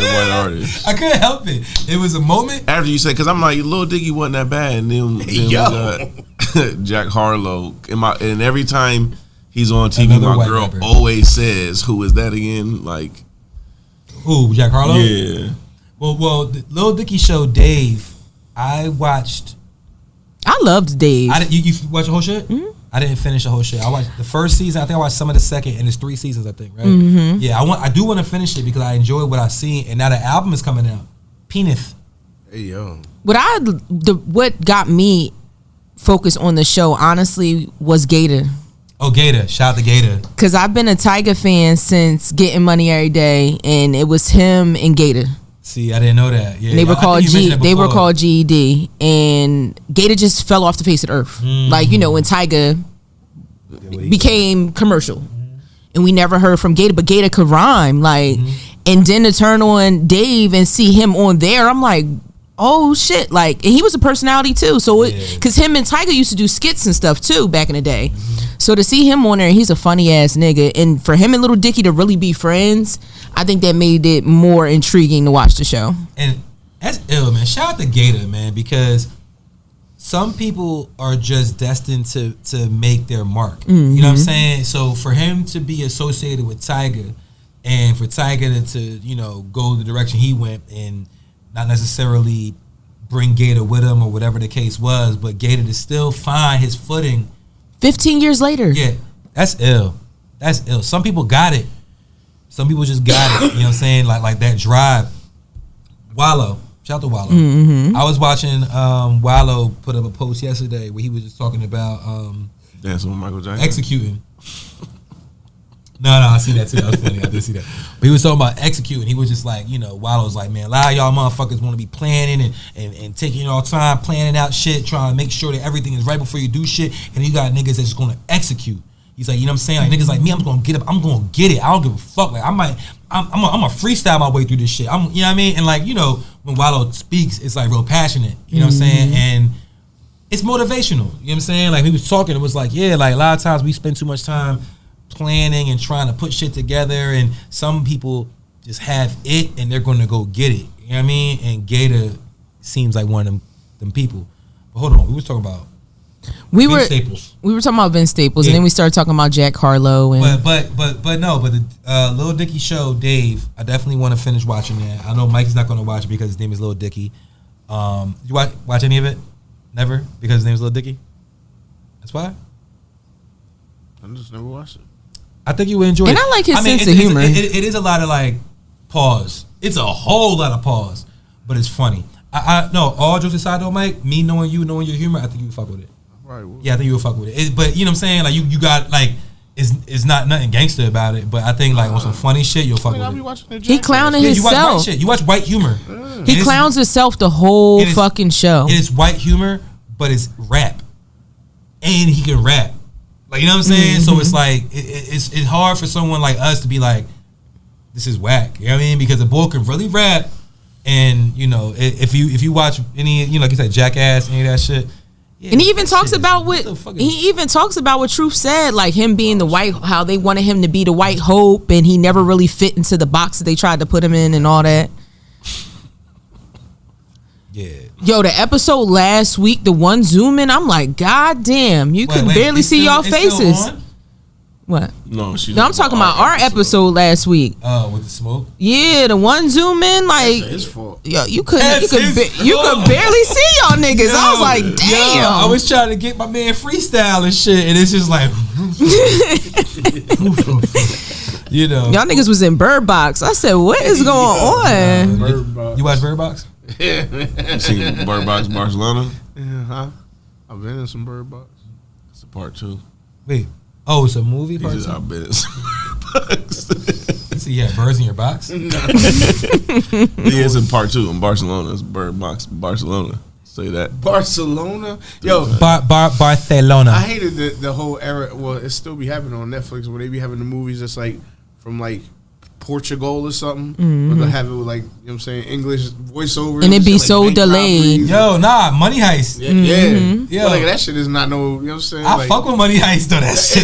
white artist. I couldn't help it. It was a moment after you said, because I'm like, Lil Dicky wasn't that bad, and then we got Jack Harlow, and every time he's on TV, another my girl rapper always says, "Who is that again?" Like, who? Jack Harlow? Yeah. Well, the Lil Dicky show, Dave. I watched. I loved Dave. You watch the whole shit? Mm-hmm. I didn't finish the whole shit. I watched the first season. I think I watched some of the second, and it's 3 seasons, I think, right? Mm-hmm. Yeah, I do want to finish it because I enjoy what I've seen, and now the album is coming out. Penis. Hey yo. What got me focused on the show, honestly, was Gator. Oh, Gator! Shout out to Gator. Because I've been a Tiger fan since Getting Money Every Day, and it was him and Gator. See, I didn't know that. Yeah, they were called GED, and Gator just fell off the face of the earth. Mm-hmm. Like, you know, when Tiger became commercial, and we never heard from Gator, but Gator could rhyme. Like, and then to turn on Dave and see him on there, I'm like, oh shit! Like, and he was a personality too. So, because him and Tiger used to do skits and stuff too back in the day. So to see him on there, he's a funny ass nigga, and for him and Little Dicky to really be friends, I think that made it more intriguing to watch the show. And that's ill, man. Shout out to Gator, man, because some people are just destined to make their mark. Mm-hmm. You know what I'm saying? So for him to be associated with Tiger, and for Tiger to you know go the direction he went, and not necessarily bring Gator with him or whatever the case was, but Gator to still find his footing 15 years later. Yeah, that's ill. That's ill. Some people got it. Some people just got it. You know what I'm saying? Like that drive. Wallow. Shout out to Wallow. Mm-hmm. I was watching Wallow put up a post yesterday where he was just talking about dancing with Michael Jackson. Executing. No, I see that too. That was funny. I did see that. But he was talking about executing. He was just like, you know, Wallow's like, man, a lot of y'all motherfuckers want to be planning and taking your time, planning out shit, trying to make sure that everything is right before you do shit. And you got niggas that's just going to execute. He's like, you know what I'm saying? Like niggas like me, I'm going to get up. I'm going to get it. I don't give a fuck. Like I'm a freestyle my way through this shit. You know what I mean? And like, you know, when Wallow speaks, it's like real passionate. You know what I'm saying? And it's motivational. You know what I'm saying? Like he was talking, it was like, yeah, like a lot of times we spend too much time planning and trying to put shit together, and some people just have it and they're going to go get it. You know what I mean? And Gator seems like one of them people. But hold on, we was talking about Vince Staples. We were talking about Vince Staples, and then we started talking about Jack Harlow. And but the Lil Dicky show, Dave, I definitely want to finish watching that. I know Mike's not going to watch it because his name is Lil Dicky. You watch any of it? Never? Because his name is Lil Dicky? That's why? I just never watched it. I think you would enjoy it. And I like his sense of humor. It is a lot of like pause. It's a whole lot of pause, but it's funny. I no, all jokes aside though, Mike, me knowing you, knowing your humor, I think you would fuck with it. Right. Yeah, I think you would fuck with it. But you know what I'm saying? Like you got like it's not nothing gangster about it, but I think like on some funny shit, you'll fuck with it. He clowning himself. You watch white humor. Yeah. He clowns himself the whole fucking show. It's white humor, but it's rap, and he can rap. Like, you know what I'm saying? Mm-hmm. So it's like it's hard for someone like us to be like, this is whack. You know what I mean? Because the boy can really rap, and you know, if you watch any, you know, like you said, Jackass, any of that shit. Yeah, and he even talks about what Truth said, like him being the white, how they wanted him to be the white hope, and he never really fit into the box that they tried to put him in, and all that. Yeah. Yo, the episode last week, the one zoom in, I'm like, God damn, you could barely see y'all faces. What? No, I'm talking about our episode last week. Oh, with the smoke? Yeah, the one zoom in, like, that's his fault. Yo, you could barely see y'all niggas. I was like, damn. I was trying to get my man freestyle and shit, and it's just like, you know, y'all niggas was in Bird Box. I said, what is going on? Bird Box. You watch Bird Box? Yeah. You seen Bird Box Barcelona? Yeah, huh? I've been in some Bird Box. It's a part 2. Wait. Oh, it's a movie part 2? I've been in some Bird Box. You see, you have birds in your box? Yeah, it's in part 2 in Barcelona. It's Bird Box Barcelona. Say that. Barcelona? Yo. Barcelona. I hated the whole era. Well, it still be happening on Netflix where they be having the movies that's like from like Portugal or something. Mm-hmm. But they have it with like, you know what I'm saying, English voiceovers. And it be shit, so like delayed. Yo, nah, Money Heist. Yeah. Yeah. Yo. But like, that shit is not no, you know what I'm saying? I like, fuck with Money Heist though. That shit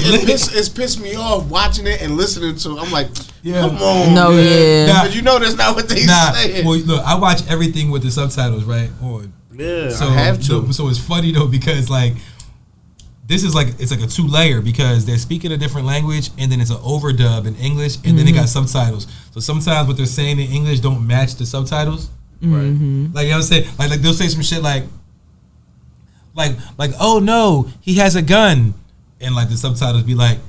it's pissed me off watching it and listening to it. I'm like, yeah. Come on. No, man. yeah. Nah. But you know that's not what they say. Well, look, I watch everything with the subtitles, right? Yeah, so, I have to. So it's funny though because like this is like it's like a 2-layer because they're speaking a different language and then it's an overdub in English and then they got subtitles. So sometimes what they're saying in English don't match the subtitles. Right. Like you know what I'm saying? Like they'll say some shit like oh no, he has a gun, and like the subtitles be like,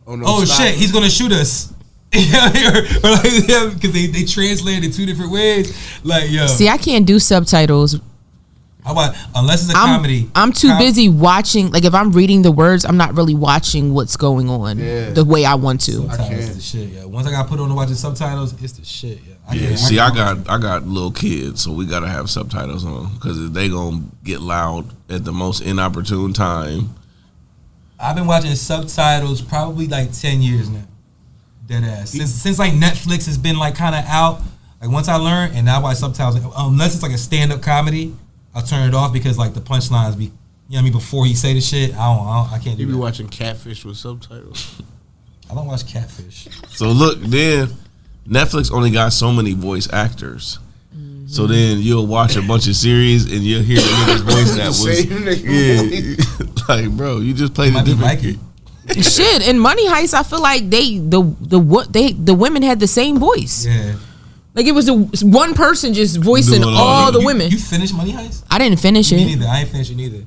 oh no, oh shit, he's gonna shoot us. or like because they translate it 2 different ways. Like yo, See, I can't do subtitles. Unless it's a comedy. I'm too busy watching. Like if I'm reading the words, I'm not really watching what's going on the way I want to. It's the shit, yeah. Once I got put on to watch the subtitles, it's the shit, yeah. See, I got little kids, so we gotta have subtitles on because they gonna get loud at the most inopportune time. I've been watching subtitles probably like 10 years now. Dead ass. Since like Netflix has been like kind of out. Like once I learned, and now I watch subtitles. Unless it's like a stand-up comedy, I'll turn it off because like the punchlines be, you know what I mean, before he say the shit, I can't do You be that. watching Catfish with subtitles. I don't watch Catfish. So look, then Netflix only got so many voice actors. So then you'll watch a bunch of series and you'll hear the nigga's voice that was like, bro, you just played a different kid. Shit, in Money Heist, I feel like the women had the same voice. Yeah. Like it was one person just voicing all the women. You finished Money Heist? I didn't finish it. Me neither. I ain't finished it neither.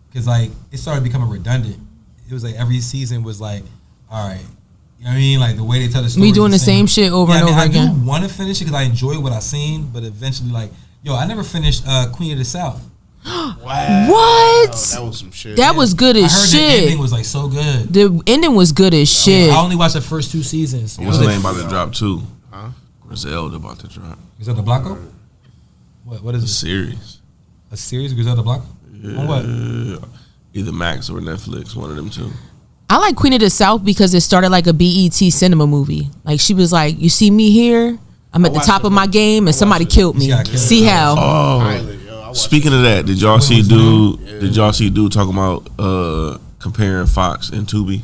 Because like it started becoming redundant. It was like every season was like, all right, you know what I mean? Like the way they tell the story. We doing the same shit over and over again. I do want to finish it because I enjoy what I seen, but eventually, like, yo, I never finished Queen of the South. Wow. What? That was some shit. That was good as I heard shit. The ending was like so good. The ending was good as shit. I only watched the first 2 seasons. What's the name about to drop too? Huh? Griselda about to drop. Griselda Blanco? What is A it? series. A series, Griselda Blanco? On what? Either Max or Netflix, one of them two. I like Queen of the South because it started like a BET cinema movie. Like she was like, you see me here? I'm at the top of my game and somebody killed me. See how? Oh, speaking of that, did y'all see dude? Did y'all see dude talking about comparing Fox and Tubi?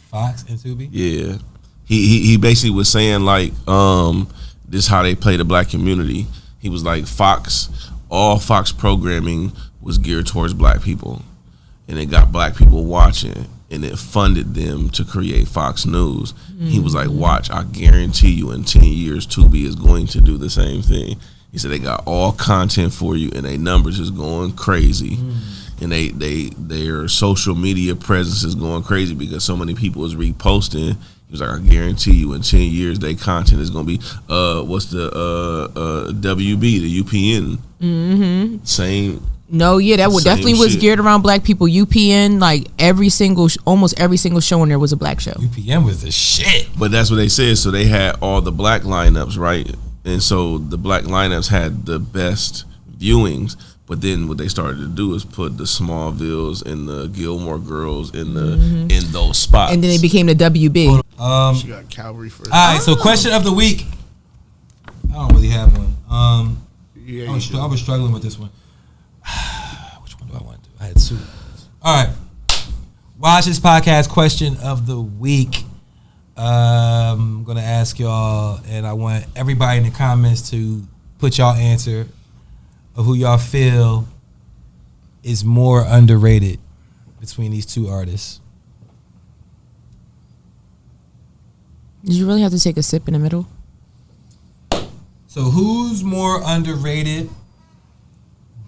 Fox and Tubi? Yeah, he basically was saying like this is how they play the black community. He was like all Fox programming was geared towards black people, and it got black people watching, and it funded them to create Fox News. He was like, watch, I guarantee you in 10 years, Tubi is going to do the same thing. He said they got all content for you, and their numbers is going crazy. And their social media presence is going crazy because so many people is reposting. He was like, I guarantee you in 10 years, their content is going to be, what's the WB, the UPN? Same. No, yeah, that definitely was geared around black people. UPN, like almost every single show in there was a black show. UPN was the shit. But that's what they said. So they had all the black lineups, right? And so the black lineups had the best viewings. But then what they started to do is put the Smallvilles and the Gilmore Girls in those spots. And then it became the WB. She got Calvary first. All right, so question of the week. I don't really have one. I was struggling with this one. Which one do I want to do? I had two. All right. Watch this podcast question of the week. I'm going to ask y'all, and I want everybody in the comments to put y'all answer of who y'all feel is more underrated between these two artists. Did you really have to take a sip in the middle? So who's more underrated?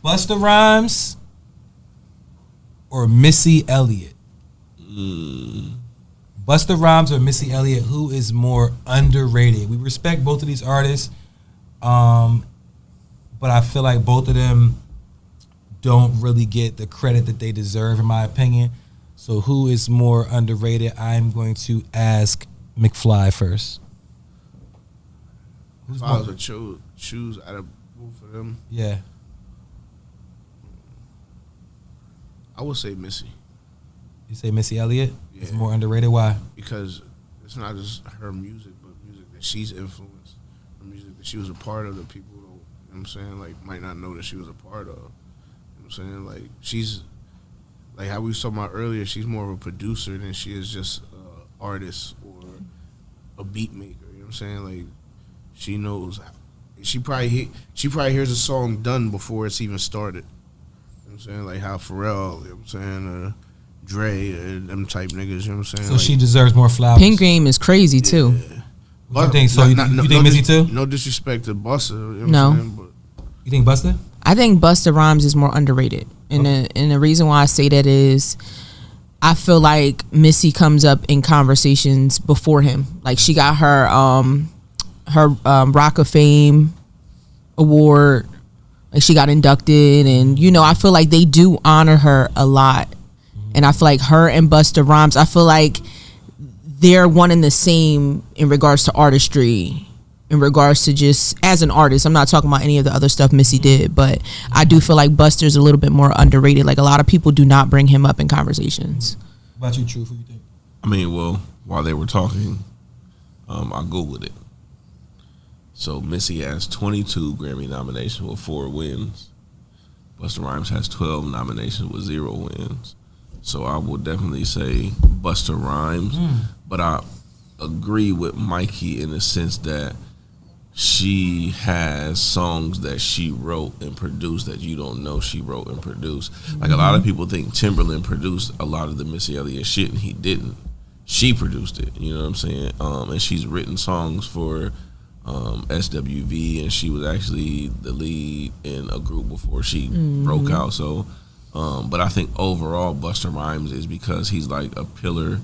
Busta Rhymes or Missy Elliott? Busta Rhymes or Missy Elliott, who is more underrated? We respect both of these artists, but I feel like both of them don't really get the credit that they deserve, in my opinion. So who is more underrated? I'm going to ask McFly first. If I was to choose out of both of them, yeah, I would say Missy. You say Missy Elliott is Yeah. more underrated? Why? Because it's not just her music, but music that she's influenced, the music that she was a part of, that people don't, you know what I'm saying, like, might not know that she was a part of. You know what I'm saying? Like, she's, like how we was talking about earlier, she's more of a producer than she is just an artist or a beat maker. You know what I'm saying? Like, she knows, she probably hears a song done before it's even started. You know what I'm saying? Like how Pharrell, you know what I'm saying, Dre, them type niggas, you know what I'm saying? So like, she deserves more flowers. Pink Game is crazy too. What you think? So you think Missy too? No disrespect to Busta. You know No. what I'm saying, but You think Busta? I think Busta Rhymes is more underrated, and the reason why I say that is, I feel like Missy comes up in conversations before him. Like she got her Rock of Fame award, like she got inducted, and you know I feel like they do honor her a lot, and I feel like her and Busta Rhymes, I feel like they're one and the same in regards to artistry. In regards to just as an artist, I'm not talking about any of the other stuff Missy did, but I do feel like Buster's a little bit more underrated. Like a lot of people do not bring him up in conversations. What about you, Truth? Who you think? I mean, well, while they were talking, I Googled it. So Missy has 22 Grammy nominations with 4 wins. Busta Rhymes has 12 nominations with 0 wins. So I would definitely say Busta Rhymes, but I agree with Mikey in the sense that she has songs that she wrote and produced that you don't know she wrote and produced. Like a lot of people think Timberland produced a lot of the Missy Elliott shit, and he didn't. She produced it, you know what I'm saying? And she's written songs for SWV, and she was actually the lead in a group before she broke out. So, but I think overall Busta Rhymes is because he's like a pillar.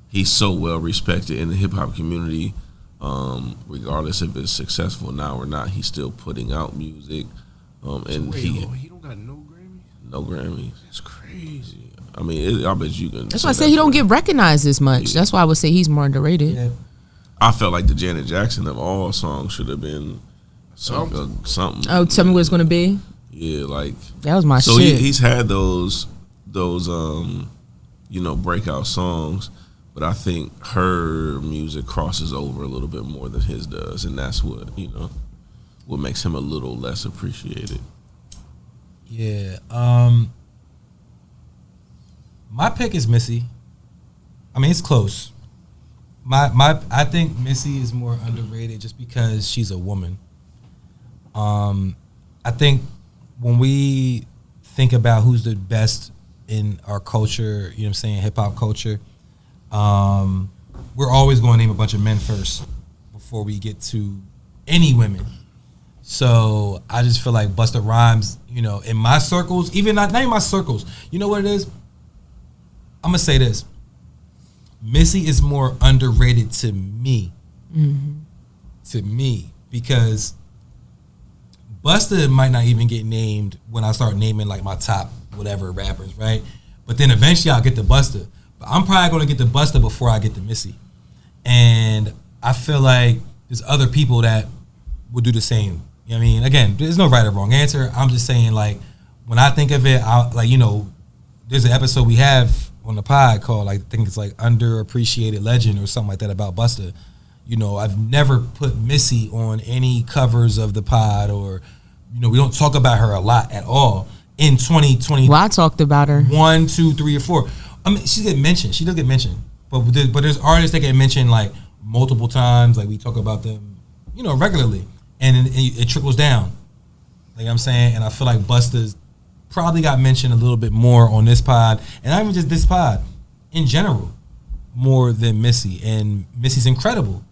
He's so well respected in the hip hop community. Regardless if it's successful now or not, he's still putting out music. And he don't got no Grammys? No Grammys. That's crazy. I mean, I bet you can. That's why I say he don't get recognized as much. That's why I would say he's more underrated. Yeah. I felt like the Janet Jackson of all songs should have been something. Oh, tell me what it's gonna be. Yeah, like that was my so shit. He's had those breakout songs. But I think her music crosses over a little bit more than his does, and that's what what makes him a little less appreciated. Yeah. My pick is Missy. I mean, it's close. I think Missy is more underrated just because she's a woman. I think when we think about who's the best in our culture, you know what I'm saying, hip hop culture, we're always going to name a bunch of men first before we get to any women. So I just feel like Busta Rhymes, in my circles, even not in my circles, you know what it is? I'm going to say this. Missy is more underrated to me. Mm-hmm. To me. Because Busta might not even get named when I start naming like my top whatever rappers, right? But then eventually I'll get to Busta. But I'm probably going to get to Busta before I get to Missy. And I feel like there's other people that would do the same. You know what I mean? Again, there's no right or wrong answer. I'm just saying, like, when I think of it, there's an episode we have on the pod called, I think it's like Underappreciated Legend or something like that about Busta. You know, I've never put Missy on any covers of the pod, or, you know, we don't talk about her a lot at all. In 2020, well, I talked about her 1, 2, 3, or 4. I mean, she get mentioned. She does get mentioned, but there's artists that get mentioned like multiple times. Like we talk about them, you know, regularly, and it trickles down. Like I'm saying, and I feel like Busta's probably got mentioned a little bit more on this pod, and not even just this pod, in general, more than Missy. And Missy's incredible.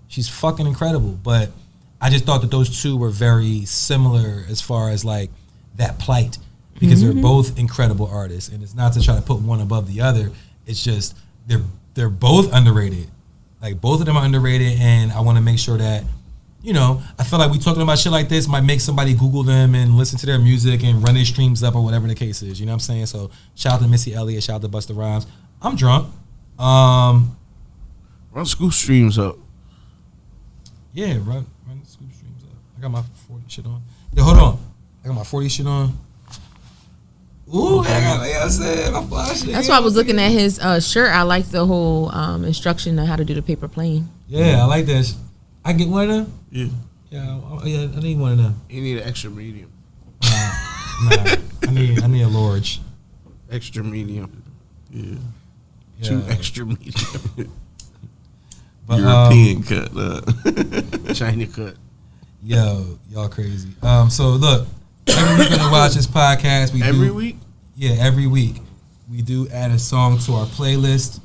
She's fucking incredible. But I just thought that those two were very similar as far as like that plight, because they're both incredible artists, and it's not to try to put one above the other. It's just they're both underrated. Like both of them are underrated, and I want to make sure that, you know, I feel like we talking about shit like this might make somebody Google them and listen to their music and run their streams up or whatever the case is. You know what I'm saying? So shout out to Missy Elliott, shout out to Busta Rhymes. I'm drunk. Run Scoop streams up. Yeah, run the Scoop streams up. I got my 40 shit on. Yo, hold on. I got my 40 shit on. Ooh, I got, like I said, my flash. That's why I was looking at his shirt. I like the whole instruction on how to do the paper plane. Yeah, I like that. I get one of them? Yeah. Yeah, I need one of them. You need an extra medium. Nah, I need a large. Extra medium. Yeah. 2 extra medium. But, European cut. China cut. Yo, y'all crazy. So look, every week gonna watch this podcast. Every week? Yeah, every week. We do add a song to our playlist.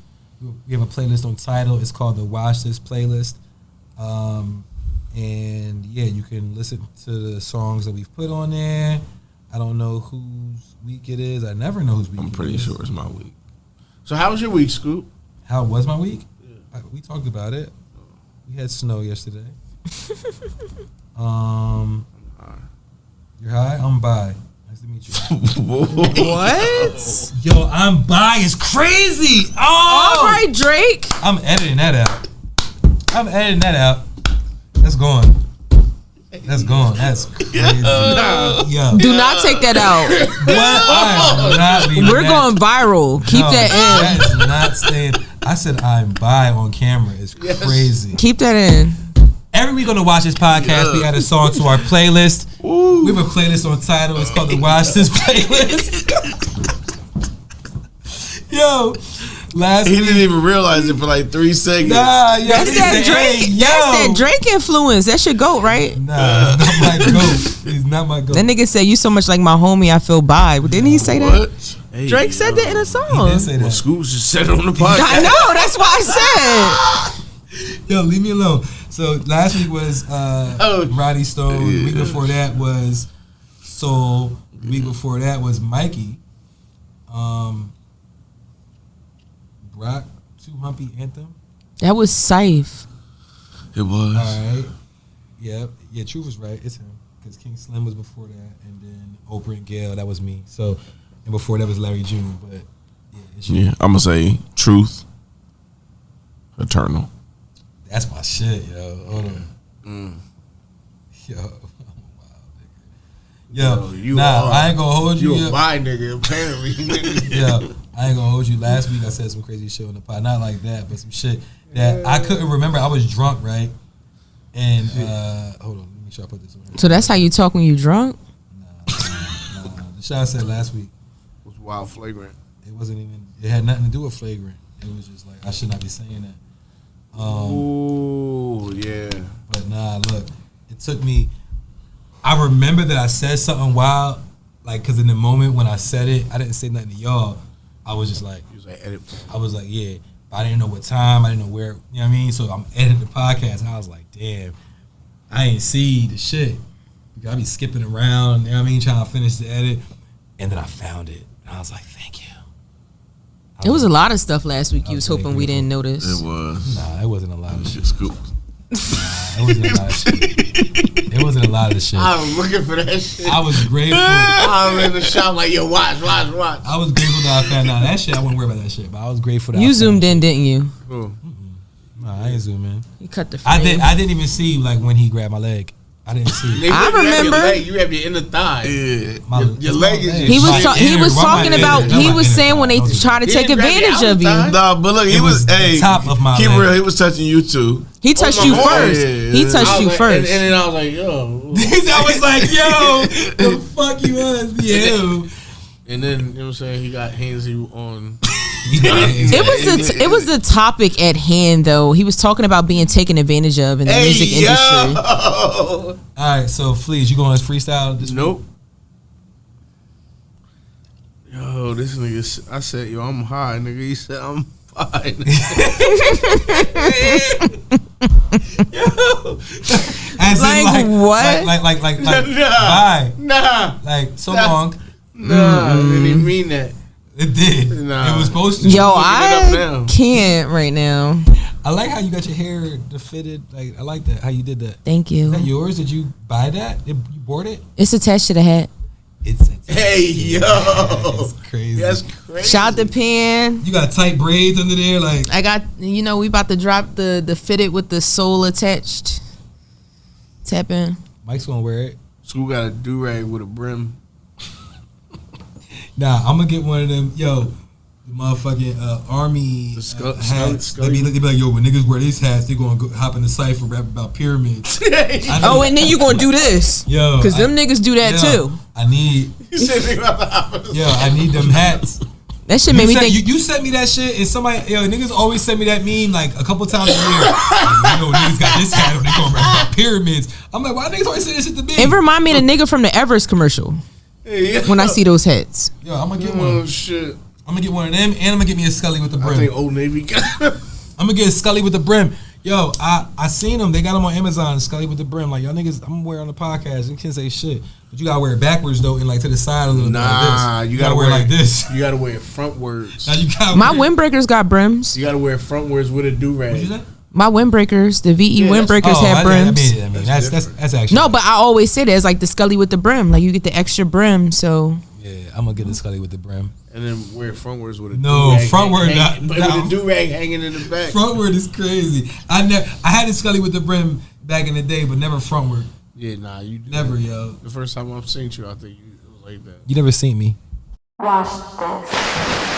We have a playlist on Tidal. It's called the Watch This playlist. And yeah, you can listen to the songs that we've put on there. I don't know whose week it is. I never know whose week it is. I'm pretty sure it's my week. So how was your week, Scoop? How was my week? Yeah. We talked about it. We had snow yesterday. You're high? I'm bi. Nice to meet you. What? Yo, I'm bi. It's crazy. Oh! All right, Drake. I'm editing that out. That's gone. That's crazy. Yo. Do not take that out. What? I am not leaving We're going viral. Keep that in. That is not staying. I said I'm bi on camera. It's crazy. Keep that in. Every week on the Watch This podcast, we add a song to our playlist. Ooh. We have a playlist on Tidal. It's called the Watch This playlist. Yo, last week, He didn't even realize it for like 3 seconds. Nah, yo, That's that Drake. That's that Drake influence. That's your goat, right? Nah, he's not my goat. He's not my goat. That nigga said, "You so much like my homie, I feel bi." Didn't he say that? What? Hey, Drake said that in a song. He did say that. Well, Scoop just said it on the podcast. I know. That's why I said. Yo, leave me alone. So last week was Roddy Stone. The week before that was Soul. The week before that was Mikey. Brock, 2 Humpy Anthem. That was Syfe. It was. All right. Yep. Yeah, Truth was right. It's him. Because King Slim was before that. And then Oprah and Gail, that was me. So, and before that was Larry June. But yeah, it's you. Yeah, I'm going to say Truth, Eternal. That's my shit, yo. Hold on. Yo, I'm a wild nigga. Yo, I ain't gonna hold you. You a bi nigga, apparently. Yo, I ain't gonna hold you. Last week I said some crazy shit on the pod. Not like that, but some shit that I couldn't remember. I was drunk, right? And hold on, let me make sure I put this on. So that's how you talk when you drunk? Nah. The shit I said last week was wild flagrant. It wasn't even. It had nothing to do with flagrant. It was just like I should not be saying that. Ooh, yeah. But nah, look, it took me. I remember that I said something wild, like, because in the moment when I said it, I didn't say nothing to y'all. I was just like, I was like, yeah, but I didn't know what time, I didn't know where, you know what I mean? So I'm editing the podcast, and I was like, damn, I ain't see the shit. I be skipping around, you know what I mean, trying to finish the edit, and then I found it, and I was like, thank you. It was a lot of stuff last week you was hoping we didn't notice. It was. Nah, it wasn't a lot of shit. Scoop. Nah, it wasn't a lot of shit. It wasn't a lot of shit. I was looking for that shit. I was grateful. I was in the shop like, yo, watch. I was grateful that I found out that shit. I wouldn't worry about that shit, but I was grateful that you zoomed in, didn't you? Oh. Nah, I ain't zoom in. You cut the frame. I didn't even see like when he grabbed my leg. I didn't see. I remember. You have your inner thigh. Yeah. Your leg is. He was talking about. He was saying when they try to take advantage of you. Nah, but look, he was top of my keep leg. real. He was touching you too. He touched you first. He touched you first. And then I was like, yo. I was like, yo, the fuck you was, yo. And then, you know what I'm saying, he got hands on. It was the topic at hand, though. He was talking about being taken advantage of in the music industry. All right, so Fleas, you going to freestyle this Nope. Yo, this nigga, I said, yo, I'm high, nigga. He said, I'm fine. Yo. As like what? Like Nah. bye. Nah. Like, so long. Nah, I didn't even mean that. It did. Nah. It was supposed to. Yo, I can't right now. I like how you got your hair fitted. Like, I like that, how you did that. Thank you. Is that yours? Did you buy that? You bought it? It's attached to the hat. Hey, yo. That's crazy. That's crazy. Shout out to Pan. You got tight braids under there, like. I got, we about to drop the fitted with the sole attached. Tap in. Mike's gonna wear it. School got a do-rag with a brim. Nah, I'm gonna get one of them. Yo, the motherfucking army hats. They be like, yo, when niggas wear these hats, they gonna hop in the cypher rap about pyramids. And then you gonna do this. Yo, because them niggas do that too. I need. I need them hats. That shit made me think. You sent me that shit, and somebody, niggas always send me that meme like a couple times a year. Like, niggas got this hat on, they gonna rap about pyramids. I'm like, why niggas always say this shit to me? It remind me of the nigga from the Everest commercial. When I see those hats. Yo, I'm gonna get one. Oh shit! I'm gonna get one of them, and I'm gonna get me a Scully with the brim. I think Old Navy got him. I'm gonna get a Scully with the brim. Yo, I seen them. They got them on Amazon. Scully with the brim. Like, y'all niggas, I'm gonna wear it on the podcast. You can't say shit, but you gotta wear it backwards though, and like to the side a little bit. Like this. You gotta wear it like this. You gotta wear it frontwards. Now you got my windbreakers got brims. You gotta wear it frontwards with a do rag. My windbreakers, the VE windbreakers have brims. I mean, that's actually no, but I always say that it's like the Scully with the brim. Like you get the extra brim, so. Yeah, I'm gonna get the Scully with the brim. And then wear frontwards with a frontward not. With a do rag hanging in the back. Frontward is crazy. I had the Scully with the brim back in the day, but never frontward. Yeah, nah, you never, yo. The first time I've seen you, I think it was like that. You never seen me. Watch this.